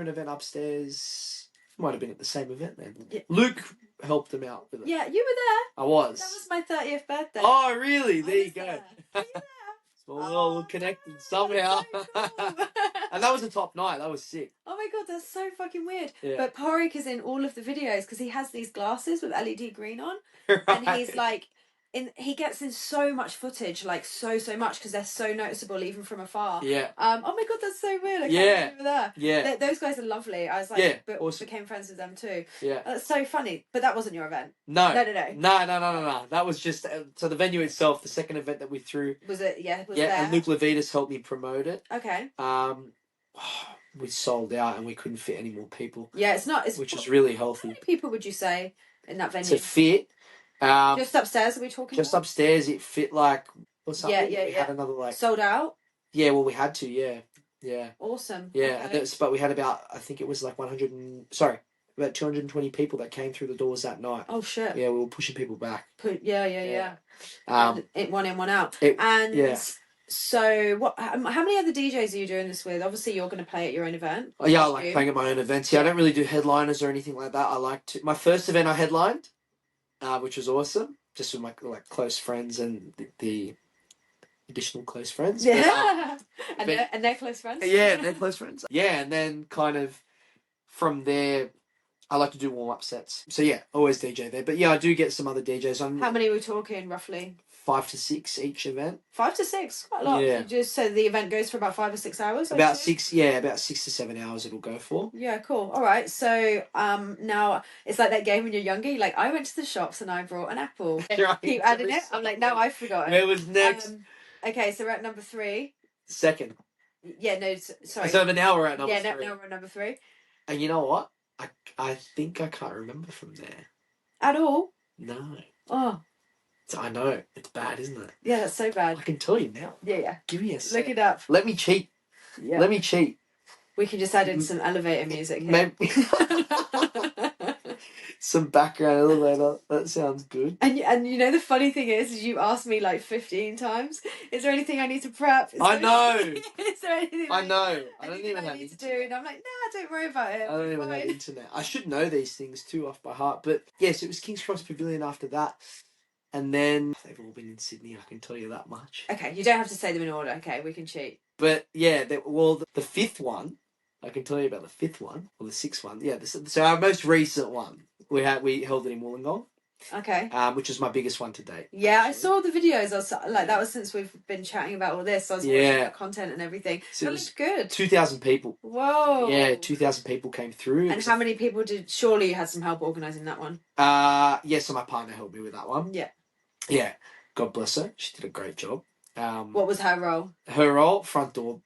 an event upstairs. Might have been at the same event then. Yeah. Luke helped them out with it. Yeah, you were there. I was. That was my 30th birthday. Oh, really? There you go. There. Were you there? Well, we're connected somehow. So cool. And that was a top night. That was sick. Oh my god, that's so fucking weird. Yeah. But Porrick is in all of the videos because he has these glasses with LED green on, Right. and he's like, he gets in so much footage, like so much, because they're so noticeable even from afar. Yeah. Oh my god, that's so weird. I can't believe you were there. Yeah. Those guys are lovely. I was like, awesome. Became friends with them too. Yeah. That's so funny. But that wasn't your event. No. No. That was just so the venue itself. The second event that we threw. Was it? Yeah. Was yeah, there? and Luke Levitas helped me promote it. Okay. We sold out and we couldn't fit any more people. Yeah, which is really healthy. How many people would you say in that venue? To fit. Just upstairs, are we talking? Just upstairs, it fit like or something. Yeah. We had another like sold out. Yeah, well, we had to. Yeah. Awesome. Yeah, okay. But we had about I think it was like about 220 people that came through the doors that night. Oh shit. Yeah, we were pushing people back. Yeah. One in, one out. So, how many other DJs are you doing this with? Obviously, you're going to play at your own event. Oh yeah, I like playing at my own events. Yeah, I don't really do headliners or anything like that. I like to. My first event I headlined, which was awesome, just with my close friends and the additional close friends. Yeah, but, and they're close friends. Yeah, they're close friends. Yeah, and then kind of from there, I like to do warm up sets. So yeah, always DJ there. But yeah, I do get some other DJs. How many are we talking roughly? 5 to 6 each event. 5 to 6, quite a lot. Yeah. Just so the event goes for about 5 or 6 hours. About 6 to 7 hours it'll go for. Yeah, cool. All right. So now it's like that game when you're younger. You're like, I went to the shops and I brought an apple. Right. Keep adding it. I'm like, now I've forgotten. Where was next? Okay, so we're at number 3. Second. Yeah, no, sorry. So now we're at number 3. Yeah, now we're at number 3. And you know what? I think I can't remember from there. At all? No. Oh. So I know. It's bad, isn't it? Yeah, that's so bad. I can tell you now. Yeah. Give me a sec. Look it up. Let me cheat. Yeah. Let me cheat. We can just add in some elevator music here. Maybe some background elevator. That sounds good. And you know the funny thing is you asked me like 15 times. Is there anything I need to prep? I know. Is there anything? I know. I don't even have need to do, and I'm like, nah, don't worry about it. I don't even have internet. I should know these things too off by heart. But yes, it was King's Cross Pavilion after that, and then they've all been in Sydney. I can tell you that much. Okay, you don't have to say them in order. Okay, we can cheat. But yeah, the 5th one. I can tell you about the 5th one or the 6th one. Yeah, so our most recent one we held it in Wollongong. Okay. Which was my biggest one to date. Yeah, actually. I saw the videos. I was like, that was since we've been chatting about all this. I was watching the content and everything. So it was good. 2,000 people. Whoa. Yeah, 2,000 people came through. And how many people did? Surely you had some help organising that one. Yeah. So my partner helped me with that one. Yeah. Yeah. God bless her. She did a great job. What was her role? Her role, front door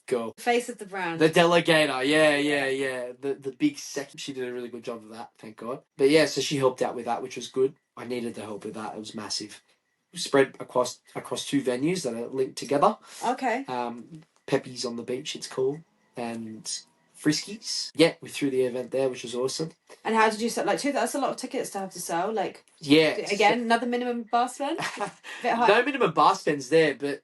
girl. Face of the brand. The delegator, yeah. The big second. She did a really good job of that, thank God. But yeah, so she helped out with that, which was good. I needed the help with that. It was massive. Spread across 2 venues that are linked together. Okay. Pepe's on the Beach, it's called, and Friskies. Yeah, we threw the event there, which was awesome. And how did you sell? Like, that's a lot of tickets to have to sell. Like, yeah. Again, another minimum bar spend. Bit high. No minimum bar spends there, but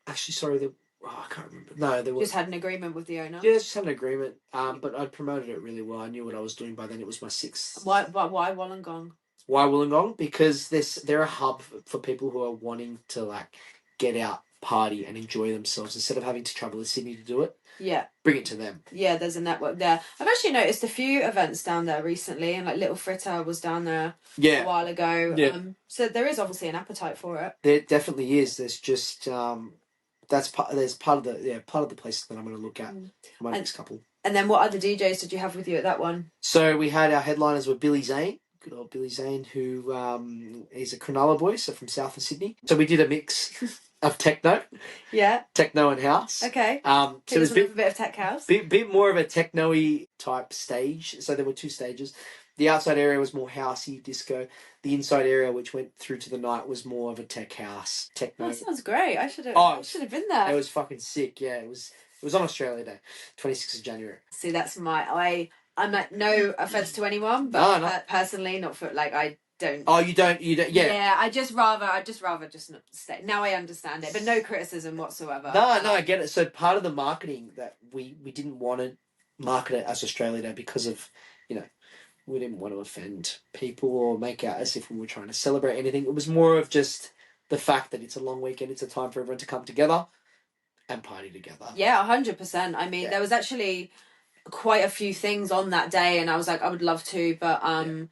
actually, sorry, I can't remember. No, there was just had an agreement with the owner. Yeah, just had an agreement. But I promoted it really well. I knew what I was doing by then. It was my 6th. Why Wollongong? Why Wollongong? Because they're a hub for people who are wanting to like get out, party, and enjoy themselves instead of having to travel to Sydney to do it. Yeah. Bring it to them. Yeah, there's a network there. I've actually noticed a few events down there recently, and like Little Fritter was down there a while ago. Yeah. So there is obviously an appetite for it. There definitely is. There's just there's part of the places that I'm going to look at for my next couple. And then what other DJs did you have with you at that one? So we had our headliners were Billy Zane, good old Billy Zane, who is a Cronulla boy, so from south of Sydney. So we did a mix of techno. Yeah. Techno and house. Okay. So it was a bit of tech house. Bit more of a techno-y type stage. So there were 2 stages. The outside area was more housey, disco. The inside area, which went through to the night, was more of a tech house, techno. That sounds great. I should have been there. It was fucking sick. Yeah, it was on Australia Day, 26th of January. See, that's I'm like, no offense to anyone, but personally, not for like I don't. Oh, you don't. Yeah. Yeah, I just rather just not stay. Now I understand it, but no criticism whatsoever. No, I get it. So part of the marketing that we didn't want to market it as Australia Day because of, we didn't want to offend people or make out as if we were trying to celebrate anything. It was more of just the fact that it's a long weekend. It's a time for everyone to come together and party together. Yeah, 100%. I mean, there was actually quite a few things on that day, and I was like, I would love to, but I'm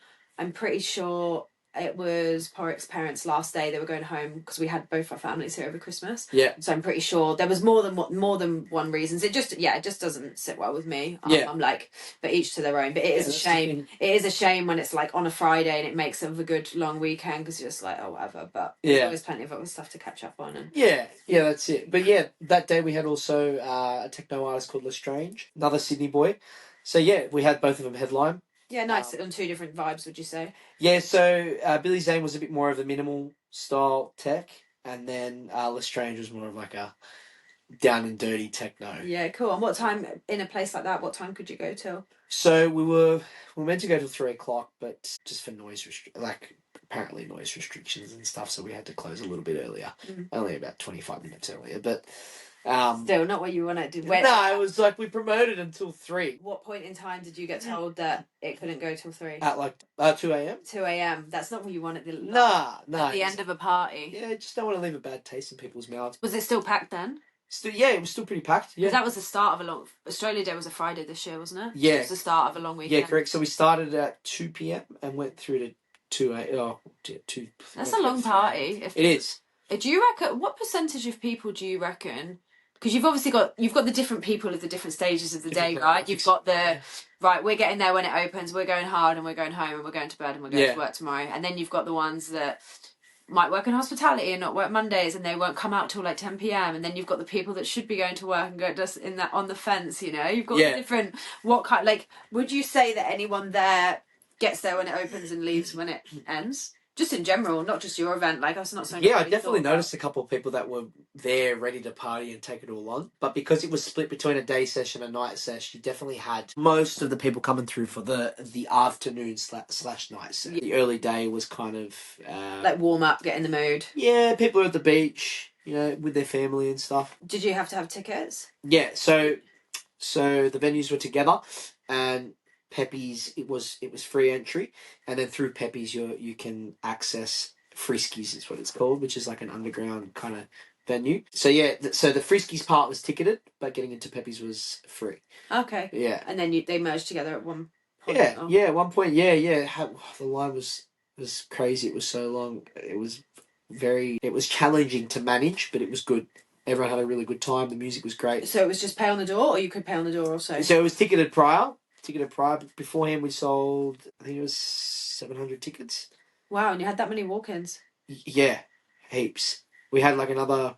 pretty sure it was Porrick's parents' last day. They were going home because we had both our families here over Christmas. Yeah. So I'm pretty sure there was more than one reasons. It just doesn't sit well with me. I'm like, but each to their own. But it is a shame. It is a shame when it's like on a Friday and it makes it a good long weekend because you're just like, oh, whatever. But there's always plenty of other stuff to catch up on. And yeah, that's it. But yeah, that day we had also a techno artist called Lestrange, another Sydney boy. So yeah, we had both of them headline. Yeah, nice. On 2 different vibes, would you say? Yeah, so Billy Zane was a bit more of the minimal style tech, and then Lestrange was more of like a down and dirty techno. Yeah, cool. And what time, in a place like that, what time could you go till? So we were meant to go till 3 o'clock, but just for apparently noise restrictions and stuff, so we had to close a little bit earlier. Only about 25 minutes earlier, but... Still not what you want to do. No, it was like we promoted until 3. What point in time did you get told that it couldn't go till 3? At like 2 a.m. 2 a.m. That's not what you want at the at the end of a party. Yeah, just don't want to leave a bad taste in people's mouths. Was it still packed then? It was still pretty packed. Yeah, because that was the start of a long. Australia Day was a Friday this year, wasn't it? Yeah, so it was the start of a long weekend. Yeah, correct. So we started at 2 p.m. and went through to 2 2. That's a long party. It is. Do you reckon? What percentage of people do you reckon? Because you've obviously got the different people at the different stages of the day, right? You've got right, we're getting there when it opens, we're going hard and we're going home and we're going to bed and we're going to work tomorrow. And then you've got the ones that might work in hospitality and not work Mondays, and they won't come out till like 10 p.m. And then you've got the people that should be going to work and go just in that on the fence, you know. You've got different. What kind? Like, would you say that anyone there gets there when it opens and leaves when it ends? Just in general, not just your event. Like, I was not saying. Yeah, I definitely noticed a couple of people that were there ready to party and take it all on. But because it was split between a day session and a night session, you definitely had most of the people coming through for the afternoon slash night session. Yeah. The early day was kind of like warm up, get in the mood. Yeah, people are at the beach, you know, with their family and stuff. Did you have to have tickets? Yeah, so the venues were together, and Pepe's it was free entry, and then through Pepe's you can access Friskies is what it's called, which is like an underground kind of venue. So yeah, so the Friskies part was ticketed, but getting into Pepe's was free. Okay. Yeah. And then they merged together at one point. Yeah, yeah. At one point, yeah. The line was crazy. It was so long. It was challenging to manage, but it was good. Everyone had a really good time. The music was great. So it was just pay on the door, or you could pay on the door also? So it was ticketed prior. Beforehand, we sold, I think it was 700 tickets. Wow, and you had that many walk-ins? Yeah, heaps. We had like another...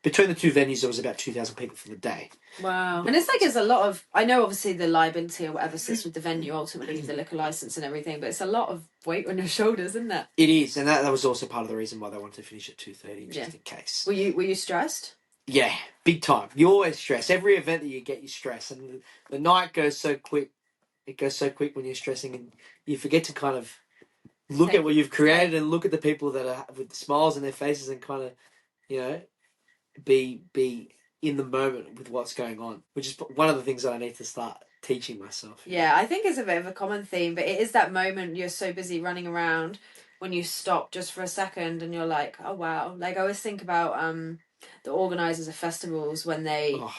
Between the two venues, there was about 2,000 people for the day. Wow. And it's like it's a lot of... I know, obviously, the liability or whatever sits with the venue, ultimately, the liquor licence and everything, but it's a lot of weight on your shoulders, isn't it? It is, and that was also part of the reason why they wanted to finish at 2:30, just in case. Were you stressed? Yeah, big time. You always stress. Every event that you get, you stress. And the night goes so quick. It goes so quick when you're stressing, and you forget to kind of look at what you've created and look at the people that are with smiles on their faces and kind of, you know, be in the moment with what's going on, which is one of the things that I need to start teaching myself. Yeah, I think it's a bit of a common theme, but it is that moment you're so busy running around when you stop just for a second and you're like, oh wow. Like I always think about the organisers of festivals when they... Oh.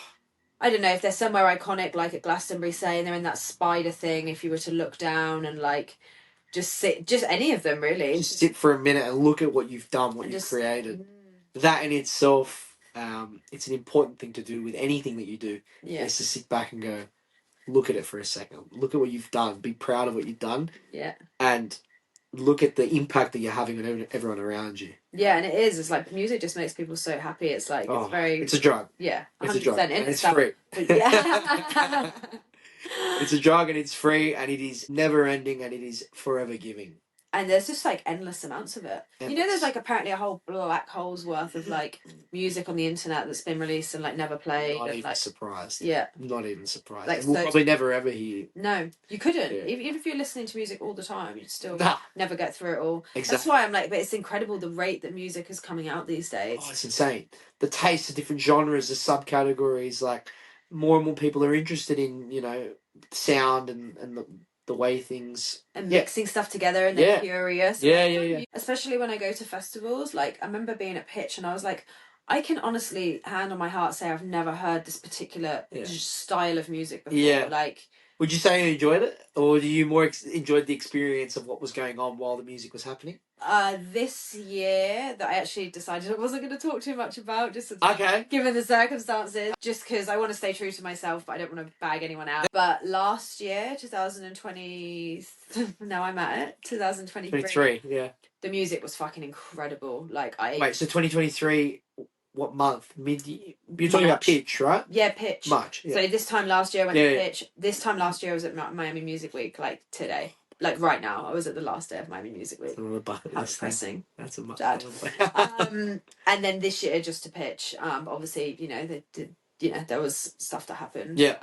I don't know, if they're somewhere iconic like at Glastonbury, say, and they're in that spider thing, if you were to look down and like just sit, just any of them really. Just sit for a minute and look at what you've done, what you've created. That in itself, it's an important thing to do with anything that you do. Yeah. Is to sit back and go, look at it for a second. Look at what you've done. Be proud of what you've done. Yeah. And look at the impact that you're having on everyone around you. Yeah, and it is. It's like music just makes people so happy. It's like it's very. It's a drug. Yeah, 100%. It's a drug, and it's free. Yeah. It's a drug, and it's free, and it is never ending, and it is forever giving. And there's just like endless amounts of it. Endless. You know, there's like apparently a whole black hole's worth of like music on the internet that's been released and like never played. Not and, even like, surprised. Yeah. Not even surprised. Like, we'll probably never ever hear. No, you couldn't. Yeah. Even if you're listening to music all the time, you'd still never get through it all. Exactly. That's why I'm like, but it's incredible the rate that music is coming out these days. Oh, it's insane. The taste, the different genres, the subcategories, like more and more people are interested in, you know, sound and the way things... And mixing stuff together and they're curious. Yeah. Especially when I go to festivals. Like, I remember being at Pitch and I was like, I can honestly, hand on my heart, say I've never heard this particular style of music before. Yeah. Like... Would you say you enjoyed it? Or do you more enjoyed the experience of what was going on while the music was happening? This year that I actually decided I wasn't going to talk too much about, just given the circumstances, just because I want to stay true to myself, but I don't want to bag anyone out. But last year, 2020, now I'm at it, 2023. Yeah. The music was fucking incredible. Like Wait, so 2023... What month? You're talking about Pitch, right? Yeah, Pitch. March. Yeah. So this time last year I went to Pitch. This time last year I was at Miami Music Week, like today. Like right now, I was at the last day of Miami Music Week. How depressing. That's a much. And then this year just to Pitch. Obviously, you know, there was stuff that happened. Yeah.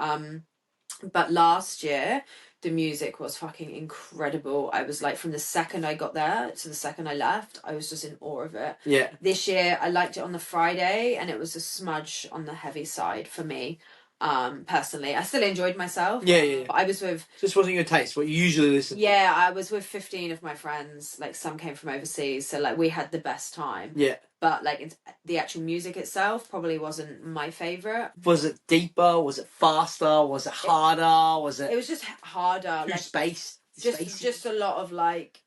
But last year the music was fucking incredible. I was like, from the second I got there to the second I left, I was just in awe of it. Yeah. This year I liked it on the Friday and it was a smudge on the heavy side for me. Personally, I still enjoyed myself. Yeah. But I was with... Just wasn't your taste, what you usually listen to. Yeah, I was with 15 of my friends. Like, some came from overseas, so like we had the best time. Yeah. But like the actual music itself probably wasn't my favourite. Was it deeper? Was it faster? Was it harder? Was it... It was just harder. Too like, spaced? Just a lot of like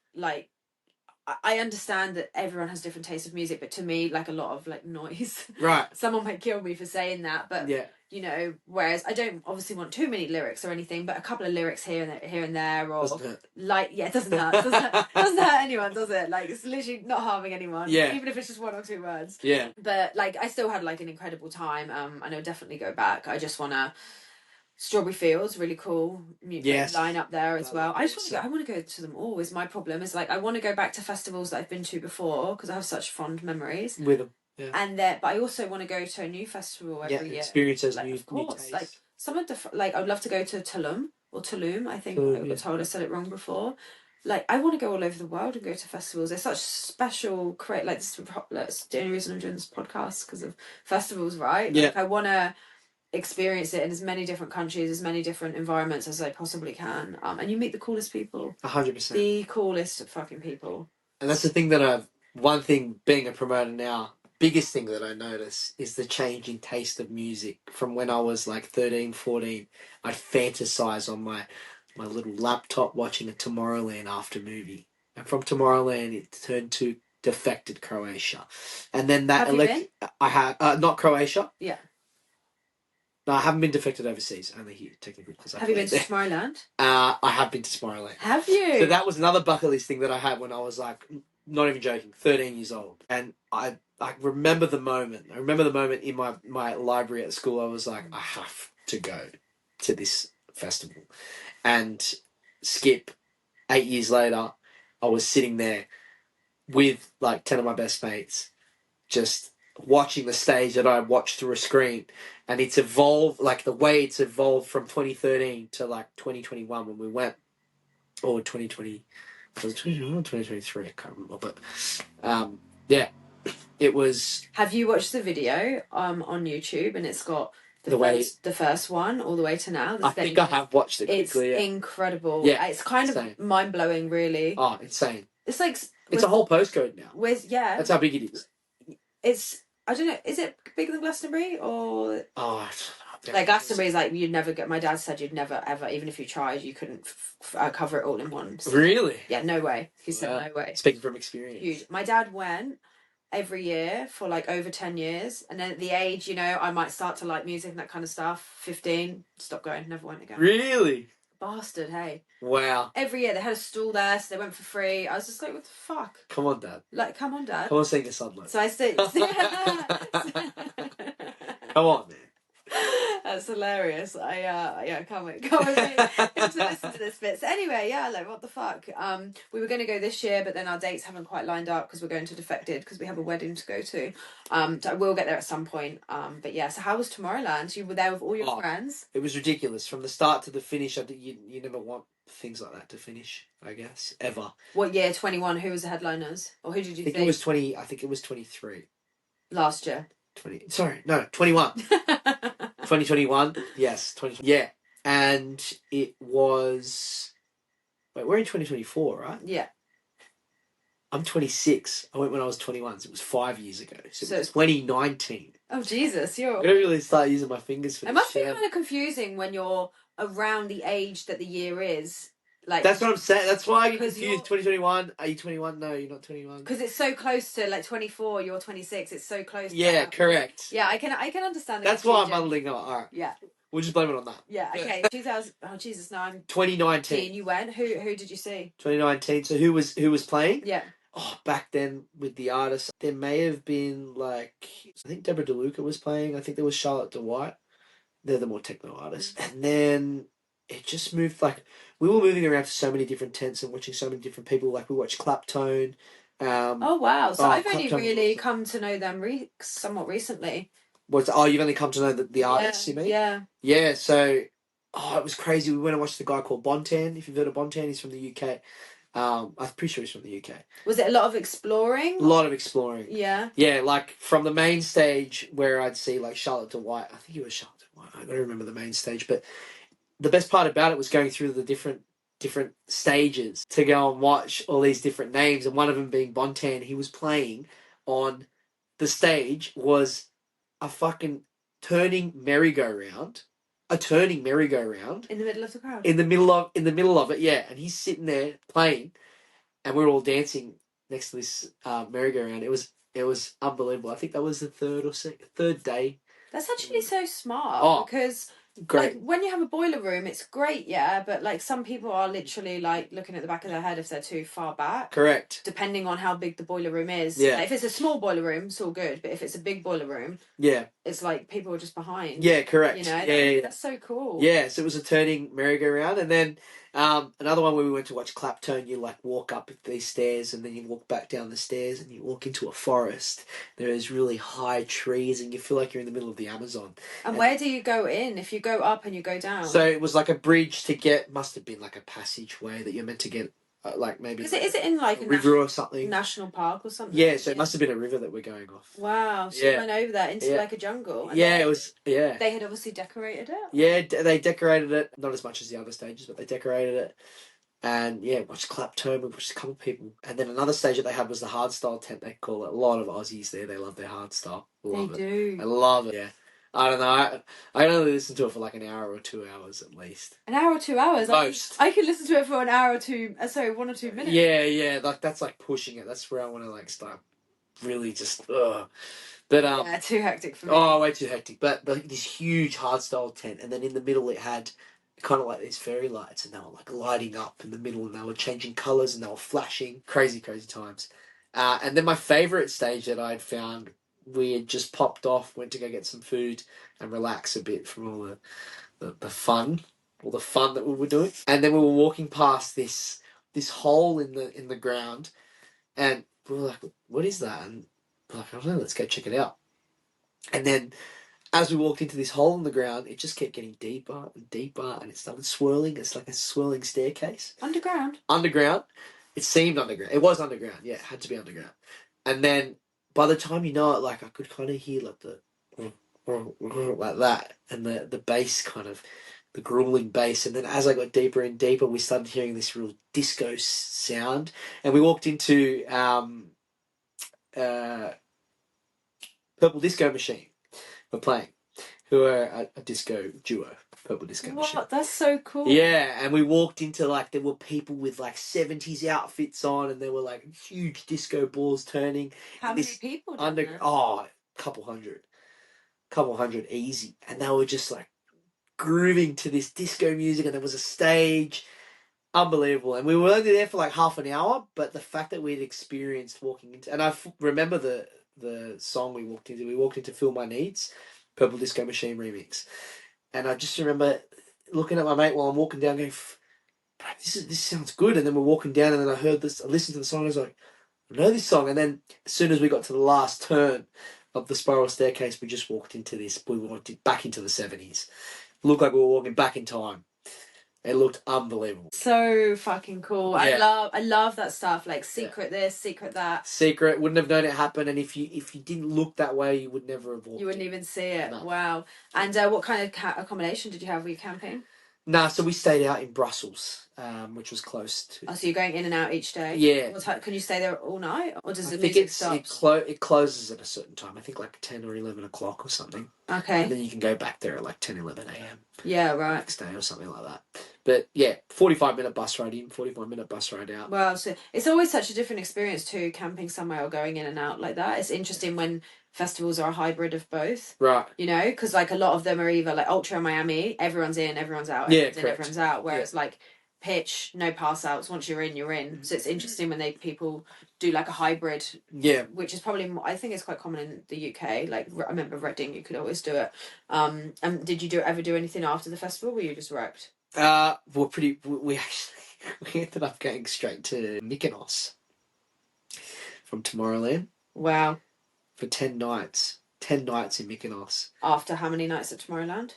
I understand that everyone has different tastes of music, but to me, like, a lot of like noise. Right. Someone might kill me for saying that, but Yeah. you know, whereas I don't obviously want too many lyrics or anything, but a couple of lyrics here and there, or Doesn't hurt. like, yeah, it doesn't hurt. Doesn't hurt anyone, does it? Like, it's literally not harming anyone. Yeah. Even if it's just 1 or 2 words. Yeah. But like, I still had like an incredible time. And I'll definitely go back. I just wanna. Strawberry Fields, really cool line up there as well. I just want to go. I want to go to them all. Is my problem is like I want to go back to festivals that I've been to before because I have such fond memories with them. Yeah. And but I also want to go to a new festival every year. Experience those like, new, of course, tastes. like some of the I would love to go to Tulum. I think I got told I said it wrong before. Like I want to go all over the world and go to festivals. They're such special. Like this, that's the only reason I'm doing this podcast because of festivals, right? Yeah. Like, I want to experience it in as many different countries, as many different environments as I possibly can. And you meet the coolest people. 100%. The coolest fucking people. And that's the thing that one thing being a promoter now, biggest thing that I notice is the change in taste of music. From when I was like 13, 14, I'd fantasize on my little laptop watching a Tomorrowland after movie. And from Tomorrowland, it turned to Defected Croatia. And then that... Have you been? I have... not Croatia. Yeah. No, I haven't been defected overseas, only here, technically. Have you been to Tomorrowland? I have been to Tomorrowland. Have you? So that was another bucket list thing that I had when I was like, not even joking, 13 years old. And I remember the moment. I remember the moment in my library at school, I was like, I have to go to this festival. And skip, 8 years later, I was sitting there with like 10 of my best mates, just watching the stage that I watched through a screen. And it's evolved, like the way it's evolved from 2013 to like 2021 when we went, or 2020, was it 2023? I can't remember, but yeah, it was. Have you watched the video on YouTube? And it's got the first one all the way to now. I think I have watched it. It's quickly, incredible. Yeah, it's kind of mind blowing, really. Oh, insane! It's like it's a whole postcode now. That's how big it is. It's. I don't know. Is it bigger than Glastonbury or? Oh, like Glastonbury is like you'd never get. My dad said you'd never ever, even if you tried, you couldn't cover it all in one. So, really? Yeah, no way. He said no way. Speaking from experience. Huge. My dad went every year for like over 10 years, and then at the age, I might start to like music and that kind of stuff. 15, stopped going, never went again. Really? Bastard, hey. Wow. Every year they had a stall there, so they went for free. I was just like, what the fuck? Come on, Dad. Like, come on, Dad. Come on, sing the sunlight. So I said, come on, man. That's hilarious. I can't wait to listen to this bit. So anyway, yeah, like what the fuck. We were going to go this year, but then our dates haven't quite lined up because we're going to Defected because we have a wedding to go to. So I will get there at some point. But yeah. So how was Tomorrowland? You were there with all your friends. It was ridiculous from the start to the finish. You never want things like that to finish, I guess, ever. What year? 21. Who was the headliners, or who did you think? It was 20. I think it was 23. Last year. 21. 2021. Yes, 20. Yeah, and it was. Wait, we're in 2024, right? Yeah. I'm 26. I went when I was 21, so it was 5 years ago. So it was 2019. Oh Jesus, I'm gonna really start using my fingers for this. It must be kind of confusing when you're around the age that the year is. Like, that's what I'm saying. That's why I get confused. 2021. Are you 21? No, you're not 21. Because it's so close to like 24. You're 26. It's so close. Yeah, correct. Yeah, I can understand. That's why I'm muddling up. All right. Yeah. We'll just blame it on that. Yeah. Okay. 2000. Oh Jesus, no. I'm 2019. You went. Who did you see? 2019. So who was playing? Yeah. Oh, back then with the artists, there may have been like I think Deborah DeLuca was playing. I think there was Charlotte DeWhite. They're the more techno artists, and then it just moved like. We were moving around to so many different tents and watching so many different people. Like we watched Claptone. Oh wow! So I've only Claptone. really come to know them somewhat recently. You've only come to know the artists, you mean? Yeah. Yeah. So, it was crazy. We went and watched the guy called Bontan. If you've heard of Bontan, he's from the UK. I'm pretty sure he's from the UK. Was it a lot of exploring? A lot of exploring. Yeah. Yeah, like from the main stage where I'd see like Charlotte DeWhite. I think it was Charlotte DeWhite. I don't remember the main stage, but. The best part about it was going through the different stages to go and watch all these different names, and one of them being Bontan. He was playing on the stage was a fucking turning merry-go-round in the middle of the crowd. In the middle of it, yeah. And he's sitting there playing, and we're all dancing next to this merry-go-round. It was unbelievable. I think that was the third day. That's actually so smart because great. Like when you have a boiler room, it's great, yeah, but like some people are literally like looking at the back of their head if they're too far back. Correct. Depending on how big the boiler room is. Yeah. Like if it's a small boiler room, it's all good, but if it's a big boiler room, yeah, it's like people are just behind. Yeah, correct. You know, yeah. That's so cool. Yeah, so it was a turning merry-go-round, and then another one where we went to watch Clapton. You like walk up these stairs, and then you walk back down the stairs, and you walk into a forest. There's really high trees, and you feel like you're in the middle of the Amazon. And where do you go in if you go up and you go down? So it was like a bridge to get. Must have been like a passageway that you're meant to get. Like maybe is it in like a river or something? National park or something? Yeah, so it must have been a river that we're going off. Wow, so you went over that into like a jungle. And it was. Yeah, they had obviously decorated it. Yeah, they decorated it. Not as much as the other stages, but they decorated it. And yeah, watched Clapton. We watched a couple of people. And then another stage that they had was the hardstyle tent. They call it. A lot of Aussies there. They love their hardstyle. They do. I love it. Yeah. I don't know. I only listen to it for like an hour or 2 hours at least. An hour or 2 hours? Most. I could listen to it for an hour or two. Sorry, 1 or 2 minutes. Yeah. Like that's like pushing it. That's where I want to like start. Really just. But yeah, too hectic for me. Oh, way too hectic. But this huge hardstyle tent, and then in the middle it had kind of like these fairy lights, and they were like lighting up in the middle, and they were changing colours, and they were flashing. Crazy times. And then my favourite stage that I'd found, we had just popped off, went to go get some food and relax a bit from all the fun, all the fun that we were doing. And then we were walking past this hole in the ground, and we were like, "What is that?" And we're like, "I don't know. Let's go check it out." And then, as we walked into this hole in the ground, it just kept getting deeper and deeper, and it started swirling. It's like a swirling staircase. Underground. It seemed underground. It was underground. Yeah, it had to be underground. And then, by the time you know it, like I could kind of hear like the like that, and the bass kind of, the grueling bass. And then as I got deeper and deeper, we started hearing this real disco sound, and we walked into Purple Disco Machine were playing, who are a disco duo. Purple Disco Machine. What? That's so cool. Yeah, and we walked into like, there were people with like 70s outfits on, and there were like huge disco balls turning. How many people? Couple hundred easy, and they were just like grooving to this disco music, and there was a stage. Unbelievable. And we were only there for like half an hour, but the fact that we'd experienced walking into, and I remember the song we walked into Feel My Needs, Purple Disco Machine remix. And I just remember looking at my mate while I'm walking down going, this sounds good. And then we're walking down, and then I listened to the song, and I was like, I know this song. And then as soon as we got to the last turn of the spiral staircase, we just walked into we walked back into the 70s. It looked like we were walking back in time. It looked unbelievable. So fucking cool. Yeah. I love that stuff. Like secret this, secret that. Secret. Wouldn't have known it happened, and if you didn't look that way, you would never have walked. You wouldn't even see it. No. Wow. And what kind of accommodation did you have? Were you camping? Nah, so we stayed out in Brussels, which was close to. Oh, so you're going in and out each day? Yeah. Can you stay there all night, or does the music music stop? It closes at a certain time. I think like 10 or 11 o'clock or something. Okay. And then you can go back there at like 10, 11 a.m. Yeah, right. Next day or something like that. But yeah, 45-minute bus ride in, 45-minute bus ride out. Well, so it's always such a different experience too, camping somewhere or going in and out like that. It's interesting when festivals are a hybrid of both. Right. You know, because like a lot of them are either like Ultra Miami, everyone's in, everyone's out, everyone's in, everyone's out. Whereas like Pitch, no pass outs. Once you're in, you're in. So it's interesting when people do like a hybrid. Yeah. Which is probably I think it's quite common in the UK. Like I remember Reading, you could always do it. And did you ever do anything after the festival? Were you just wrecked? We ended up going straight to Mykonos from Tomorrowland. Wow. For 10 nights. 10 nights in Mykonos. After how many nights at Tomorrowland?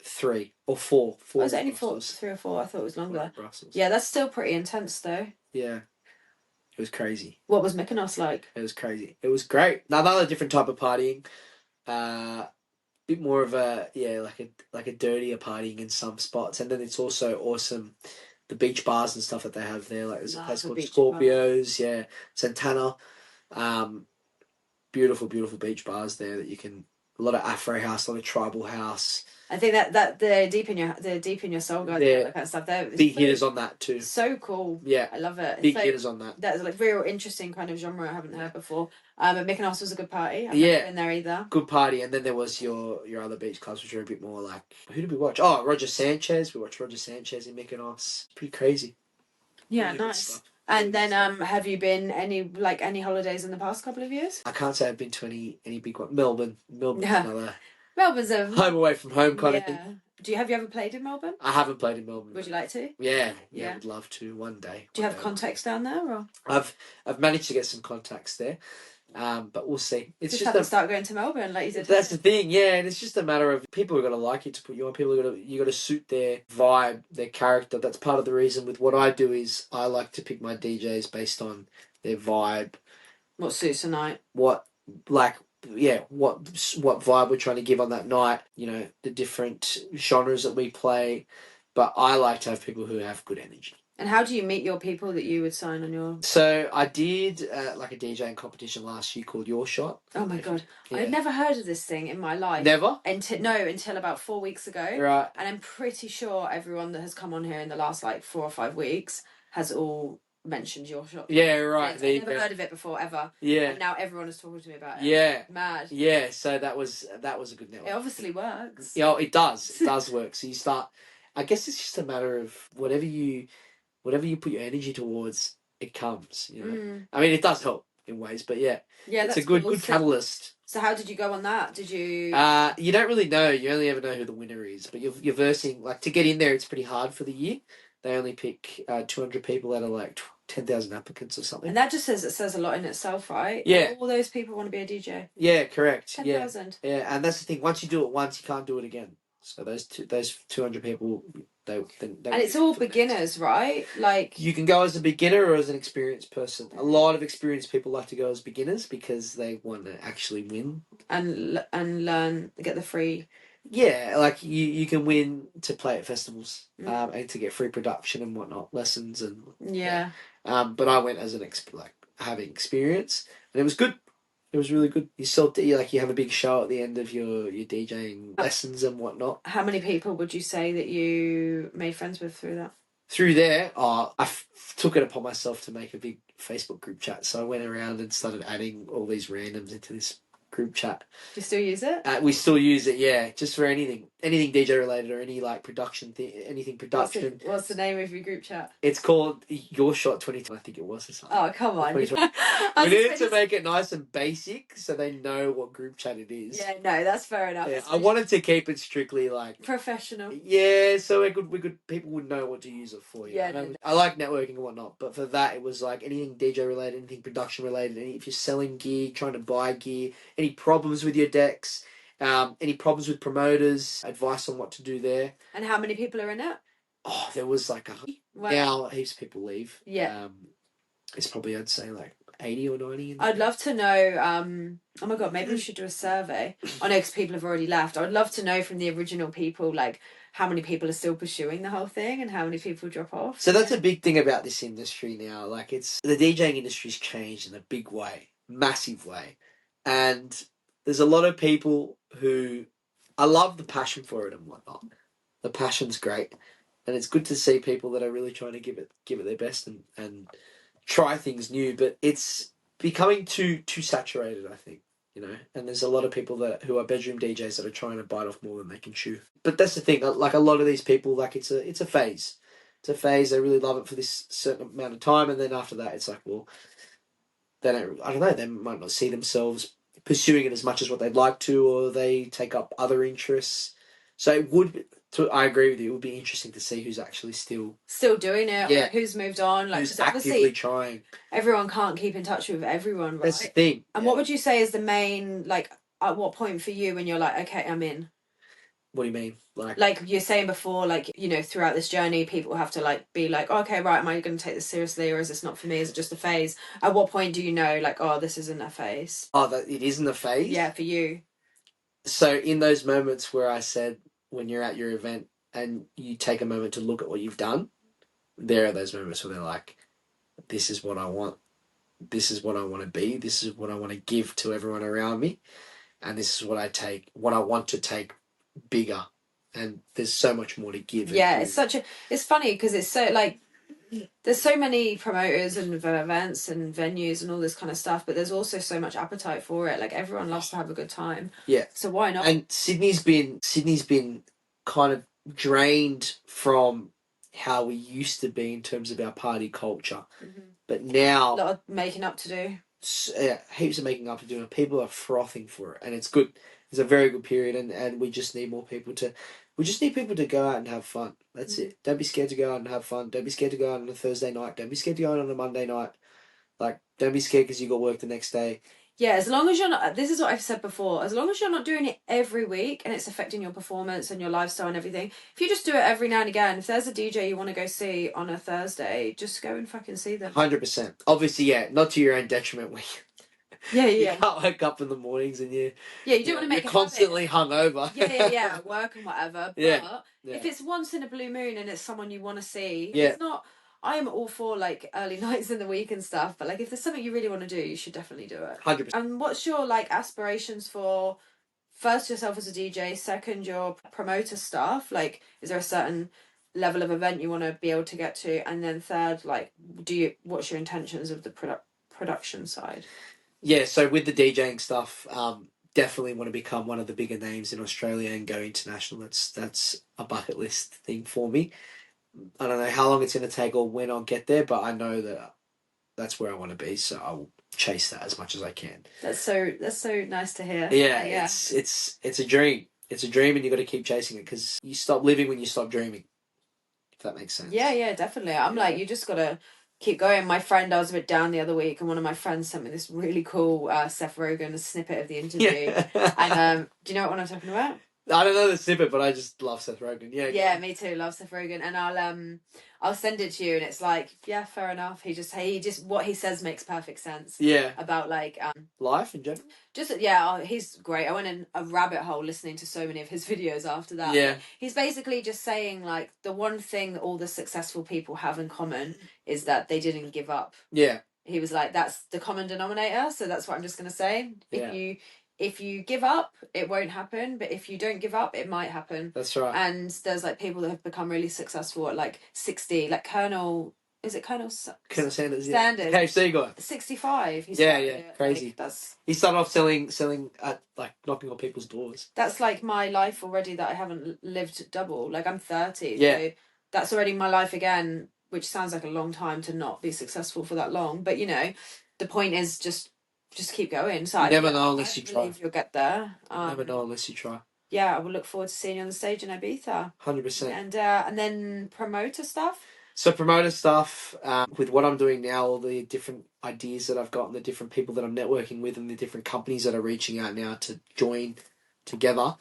3 or 4. Was it only 4? 3 or 4? I thought it was longer. Brussels. Yeah, that's still pretty intense though. Yeah. It was crazy. What was Mykonos like? It was crazy. It was great. Another different type of partying. Bit more of a like a dirtier partying in some spots, and then it's also awesome the beach bars and stuff that they have there. Like there's a place called Scorpios, Santana, beautiful beach bars there that you can a lot of Afro house, a lot of tribal house. I think that the deep in your soul guys, that kind of stuff. They're big hitters on that too. So cool. Yeah, I love it. Big hitters on that. That's like real interesting kind of genre I haven't heard before. But Mykonos was a good party. I've Yeah, never been there either. Good party, and then there was your other beach clubs, which are a bit more like, who did we watch? Oh, Roger Sanchez. We watched Roger Sanchez in Mykonos. Pretty crazy. Yeah, really nice. And then, have you been any holidays in the past couple of years? I can't say I've been to any big one. Melbourne's another. Melbourne's a home away from home kind of thing. Have you ever played in Melbourne? I haven't played in Melbourne. Would you like to? Yeah, I'd love to one day. Do you have contacts down there, or? I've managed to get some contacts there, but we'll see. It's just have to start going to Melbourne, like you said. That's the thing, yeah, and it's just a matter of people are gonna like you to put you on. People are you got to suit their vibe, their character. That's part of the reason with what I do is I like to pick my DJs based on their vibe. What suits a night? What vibe we're trying to give on that night, the different genres that we play, but I like to have people who have good energy. And how do you meet your people that you would sign on your... So I did like a DJing competition last year called Your Shot. Oh my God. Yeah. I'd never heard of this thing in my life. Never? Until about 4 weeks ago. Right. And I'm pretty sure everyone that has come on here in the last 4 or 5 weeks has all mentioned Your Shot. Yeah, right. I've never heard of it before, ever. Yeah. And now everyone is talking to me about it. Yeah. Mad. Yeah, so that was a good network. It obviously works. Yeah, it does. It does work. So you start... I guess it's just a matter of whatever you put your energy towards, it comes, I mean, it does help in ways, but yeah, it's a good catalyst. So how did you go on that? Did you... You don't really know. You only ever know who the winner is, but you're versing, to get in there, it's pretty hard for the year. They only pick 200 people out of 10,000 applicants or something. And that just says a lot in itself, right? Yeah. All those people want to be a DJ. Yeah, correct. 10,000. Yeah, and that's the thing. Once you do it once, you can't do it again. So those 200 people, they and it's all beginners, right? You can go as a beginner or as an experienced person. A lot of experienced people like to go as beginners because they want to actually win and learn, get the free. Yeah, you can win to play at festivals and to get free production and whatnot, lessons and but I went as an having experience and it was good. It was really good. You have a big show at the end of your DJing lessons and whatnot. How many people would you say that you made friends with through that? Through there, I took it upon myself to make a big Facebook group chat. So I went around and started adding all these randoms into this group chat. Do you still use it? We still use it, yeah, just for anything DJ related or any production thing, anything production. What's the name of your group chat? It's called Your Shot 2020. I think it was or something. Oh, come on. We needed to make it nice and basic so they know what group chat it is. Yeah, no, that's fair enough. Yeah, I wanted to keep it strictly professional. Yeah, so we could people would know what to use it for. Yeah, I like networking and whatnot, but for that it was anything DJ related, anything production related, if you're selling gear, trying to buy gear, any problems with your decks, any problems with promoters, advice on what to do there. And how many people are in it? Oh, there was now heaps of people leave. Yeah. It's probably I'd say 80 or 90. I'd love to know, oh my God, maybe we should do a survey. I know because people have already left. I'd love to know from the original people, how many people are still pursuing the whole thing and how many people drop off. So that's a big thing about this industry now. It's the DJing industry's changed in a big way, massive way. And there's a lot of people who, I love the passion for it and whatnot. The passion's great. And it's good to see people that are really trying to give it their best and try things new, but it's becoming too saturated, I think, and there's a lot of people who are bedroom DJs that are trying to bite off more than they can chew. But that's the thing, a lot of these people, it's a phase. It's a phase. They really love it for this certain amount of time, and then after that it's they don't, I don't know, they might not see themselves pursuing it as much as what they'd like to, or they take up other interests. So I agree with you, it would be interesting to see who's actually still doing it, or who's moved on, who's actively trying. Everyone can't keep in touch with everyone, right? That's the thing. And what would you say is the main, at what point for you when you're okay, I'm in? What do you mean? You're saying before, throughout this journey, people have to be okay, right, am I going to take this seriously, or is this not for me? Is it just a phase? At what point do you know, oh, this isn't a phase? Oh, that it isn't a phase? Yeah, for you. So in those moments where I said, when you're at your event and you take a moment to look at what you've done, there are those moments where they're this is what I want. This is what I want to be. This is what I want to give to everyone around me. and this is what I want to take bigger, and there's so much more to give. Yeah, it's funny because it's so like there's so many promoters and events and venues and all this kind of stuff, but there's also so much appetite for it. Like everyone loves to have a good time. Yeah. So why not? And Sydney's been kind of drained from how we used to be in terms of our party culture, but now a lot of making up to do. Heaps of making up to do, and people are frothing for it, and it's good. It's a very good period, and we just need more people to. We just need people to go out and have fun. That's it. Don't be scared to go out and have fun. Don't be scared to go out on a Thursday night. Don't be scared to go out on a Monday night. Like, don't be scared because you got work the next day. Yeah, as long as you're not, this is what I've said before, as long as you're not doing it every week and it's affecting your performance and your lifestyle and everything, if you just do it every now and again, if there's a DJ you want to go see on a Thursday, just go and fucking see them. 100%. Obviously, yeah, not to your own detriment. Yeah. You can't wake up in the mornings and you don't want to make you're constantly hungover. Yeah, work and whatever. But yeah. if it's once in a blue moon and it's someone you want to see, yeah. it's not. I am all for like early nights in the week and stuff, but like if there's something you really want to do, you should definitely do it. 100%. And what's your like aspirations for first yourself as a DJ, second your promoter stuff? Like, is there a certain level of event you want to be able to get to, and then third, like, what's your intentions of the production side? Yeah, so with the DJing stuff, definitely want to become one of the bigger names in Australia and go international. That's a bucket list thing for me. I don't know how long it's going to take or when I'll get there, but I know that that's where I want to be, so I'll chase that as much as I can. That's so nice to hear. Yeah. It's a dream. It's a dream, and you got to keep chasing it because you stop living when you stop dreaming. If that makes sense. Yeah, definitely. I'm like, you just got to keep going. My friend, I was a bit down the other week, and one of my friends sent me this really cool Seth Rogen snippet of the interview. And do you know what one I'm talking about? I don't know the snippet, but I just love Seth Rogen. Yeah, me too. Love Seth Rogen, and I'll send it to you, and it's like, yeah, fair enough. He just what he says makes perfect sense. Yeah. About like life in general. He's great. I went in a rabbit hole listening to so many of his videos after that. Yeah. He's basically just saying like the one thing that all the successful people have in common is that they didn't give up. Yeah. He was like, that's the common denominator, so that's what I'm just gonna say. Yeah. If you give up, it won't happen. But if you don't give up, it might happen. That's right. And there's like people that have become really successful at like 60, like Colonel Sanders? Yeah. KFC guy. 65. Yeah, crazy. Like, he started off selling at like knocking on people's doors. That's like my life already that I haven't lived double. Like I'm 30. Yeah. So that's already my life again, which sounds like a long time to not be successful for that long. But you know, the point is just keep going. So you never know unless you try. You'll get there. Never know unless you try. Yeah, I will look forward to seeing you on the stage in Ibiza. 100%. And then promoter stuff. So promoter stuff, with what I'm doing now, all the different ideas that I've got and the different people that I'm networking with and the different companies that are reaching out now to join together,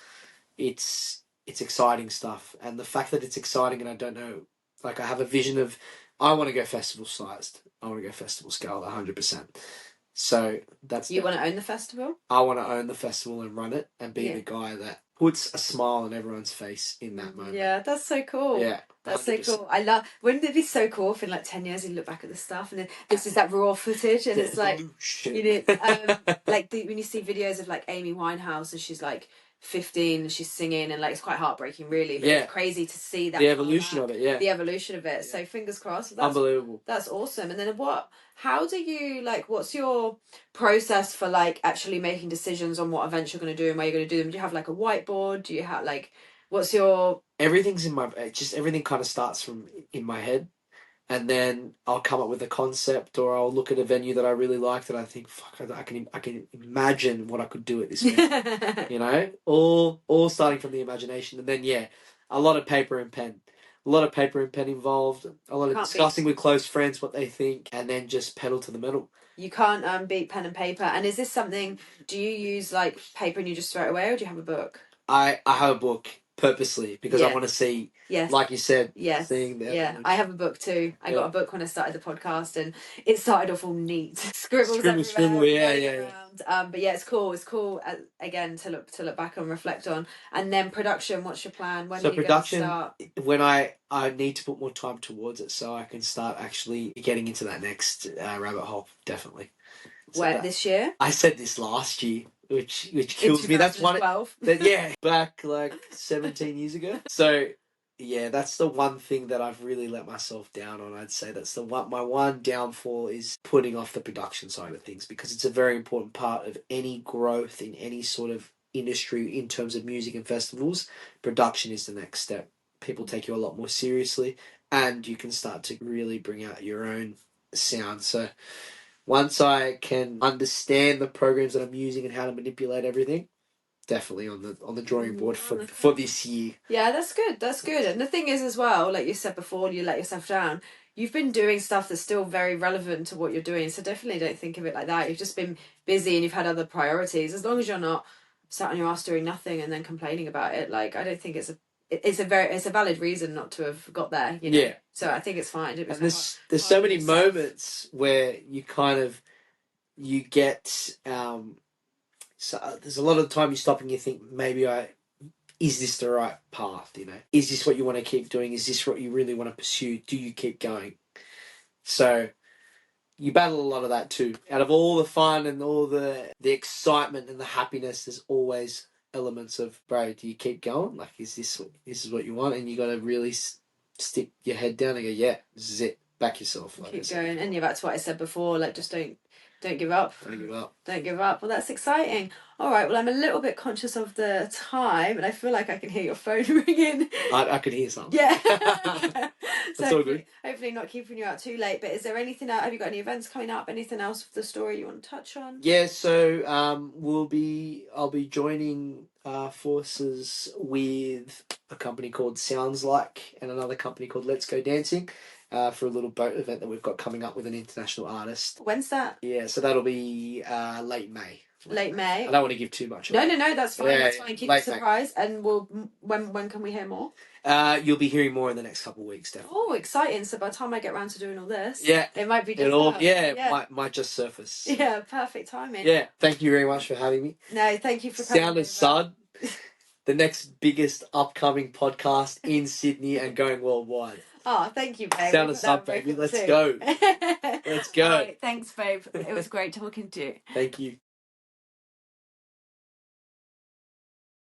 it's exciting stuff. And the fact that it's exciting, and I don't know, like I have a vision of, I want to go festival sized. I want to go festival scale 100%. So that's... You want to own the festival? I want to own the festival and run it and be the guy that puts a smile on everyone's face in that moment. Yeah, that's so cool. Yeah. That's 100%. So cool. Wouldn't it be so cool if in like 10 years you look back at the stuff and then this is that raw footage and it's like, you know, like when you see videos of like Amy Winehouse and she's like 15 and she's singing and like it's quite heartbreaking really, but it's crazy to see that the evolution of it. So fingers crossed. Unbelievable. That's awesome. And then how do you like, what's your process for like actually making decisions on what events you're going to do and where you're going to do them? Do you have like a whiteboard? Do you have like, what's your... Everything's everything kind of starts from in my head, and then I'll come up with a concept, or I'll look at a venue that I really like that I think, fuck, I can imagine what I could do at this venue. You know, all starting from the imagination, and then a lot of paper and pen. A lot of paper and pen involved, a lot of discussing with close friends what they think, and then just pedal to the metal. You can't beat pen and paper. And is this something, do you use like paper and you just throw it away, or do you have a book? I have a book purposely because I want to see, like you said, seeing that. Yeah, I have a book too. I got a book when I started the podcast, and it started off all neat, scribble, yeah. But yeah, it's cool. It's cool again to look back and reflect on. And then production. What's your plan? When are you going to start? When I need to put more time towards it, so I can start actually getting into that next rabbit hole. Definitely. This year? I said this last year. which kills me. That's one. 12. Back like 17 years ago. So yeah, that's the one thing that I've really let myself down on. I'd say that's my one downfall is putting off the production side of things, because it's a very important part of any growth in any sort of industry in terms of music and festivals. Production is the next step. People take you a lot more seriously, and you can start to really bring out your own sound. So once I can understand the programs that I'm using and how to manipulate everything, definitely on the drawing board for this year. Yeah, that's good. That's good. And the thing is as well, like you said before, you let yourself down. You've been doing stuff that's still very relevant to what you're doing. So definitely don't think of it like that. You've just been busy and you've had other priorities. As long as you're not sat on your ass doing nothing and then complaining about it, like I don't think it's a valid reason not to have got there, you know. Yeah. So I think it's fine. And there's so many moments where you kind of you get so there's a lot of the time you stop and you think, maybe is this the right path, you know? Is this what you want to keep doing? Is this what you really want to pursue? Do you keep going? So you battle a lot of that too. Out of all the fun and all the excitement and the happiness, there's always elements of, bro, do you keep going? Like, is this what you want? And you got to really stick your head down and go, yeah, this is it. Back yourself. Like keep going. And yeah, that's what I said before. Like, just don't give up. Don't give up. Don't give up. Well, that's exciting. All right. Well, I'm a little bit conscious of the time, and I feel like I can hear your phone ringing. I could hear something. Yeah. That's all good. Hopefully not keeping you out too late. But is there anything else? Have you got any events coming up? Anything else with the story you want to touch on? Yeah. So I'll be joining forces with a company called Sounds Like and another company called Let's Go Dancing. For a little boat event that we've got coming up with an international artist. When's that? Yeah, so that'll be late May. Late May. I don't want to give too much. No, that's fine. That's fine. Keep it a surprise. May. And when can we hear more? You'll be hearing more in the next couple of weeks, definitely. Oh, exciting! So by the time I get around to doing all this, it might be just might just surface. Yeah, perfect timing. Yeah, thank you very much for having me. No, thank you for Sound of Sud, the next biggest upcoming podcast in Sydney and going worldwide. Oh, thank you, babe. Sound of Sud, baby. Let's go. Let's go. All right, thanks, babe. It was great talking to you. Thank you.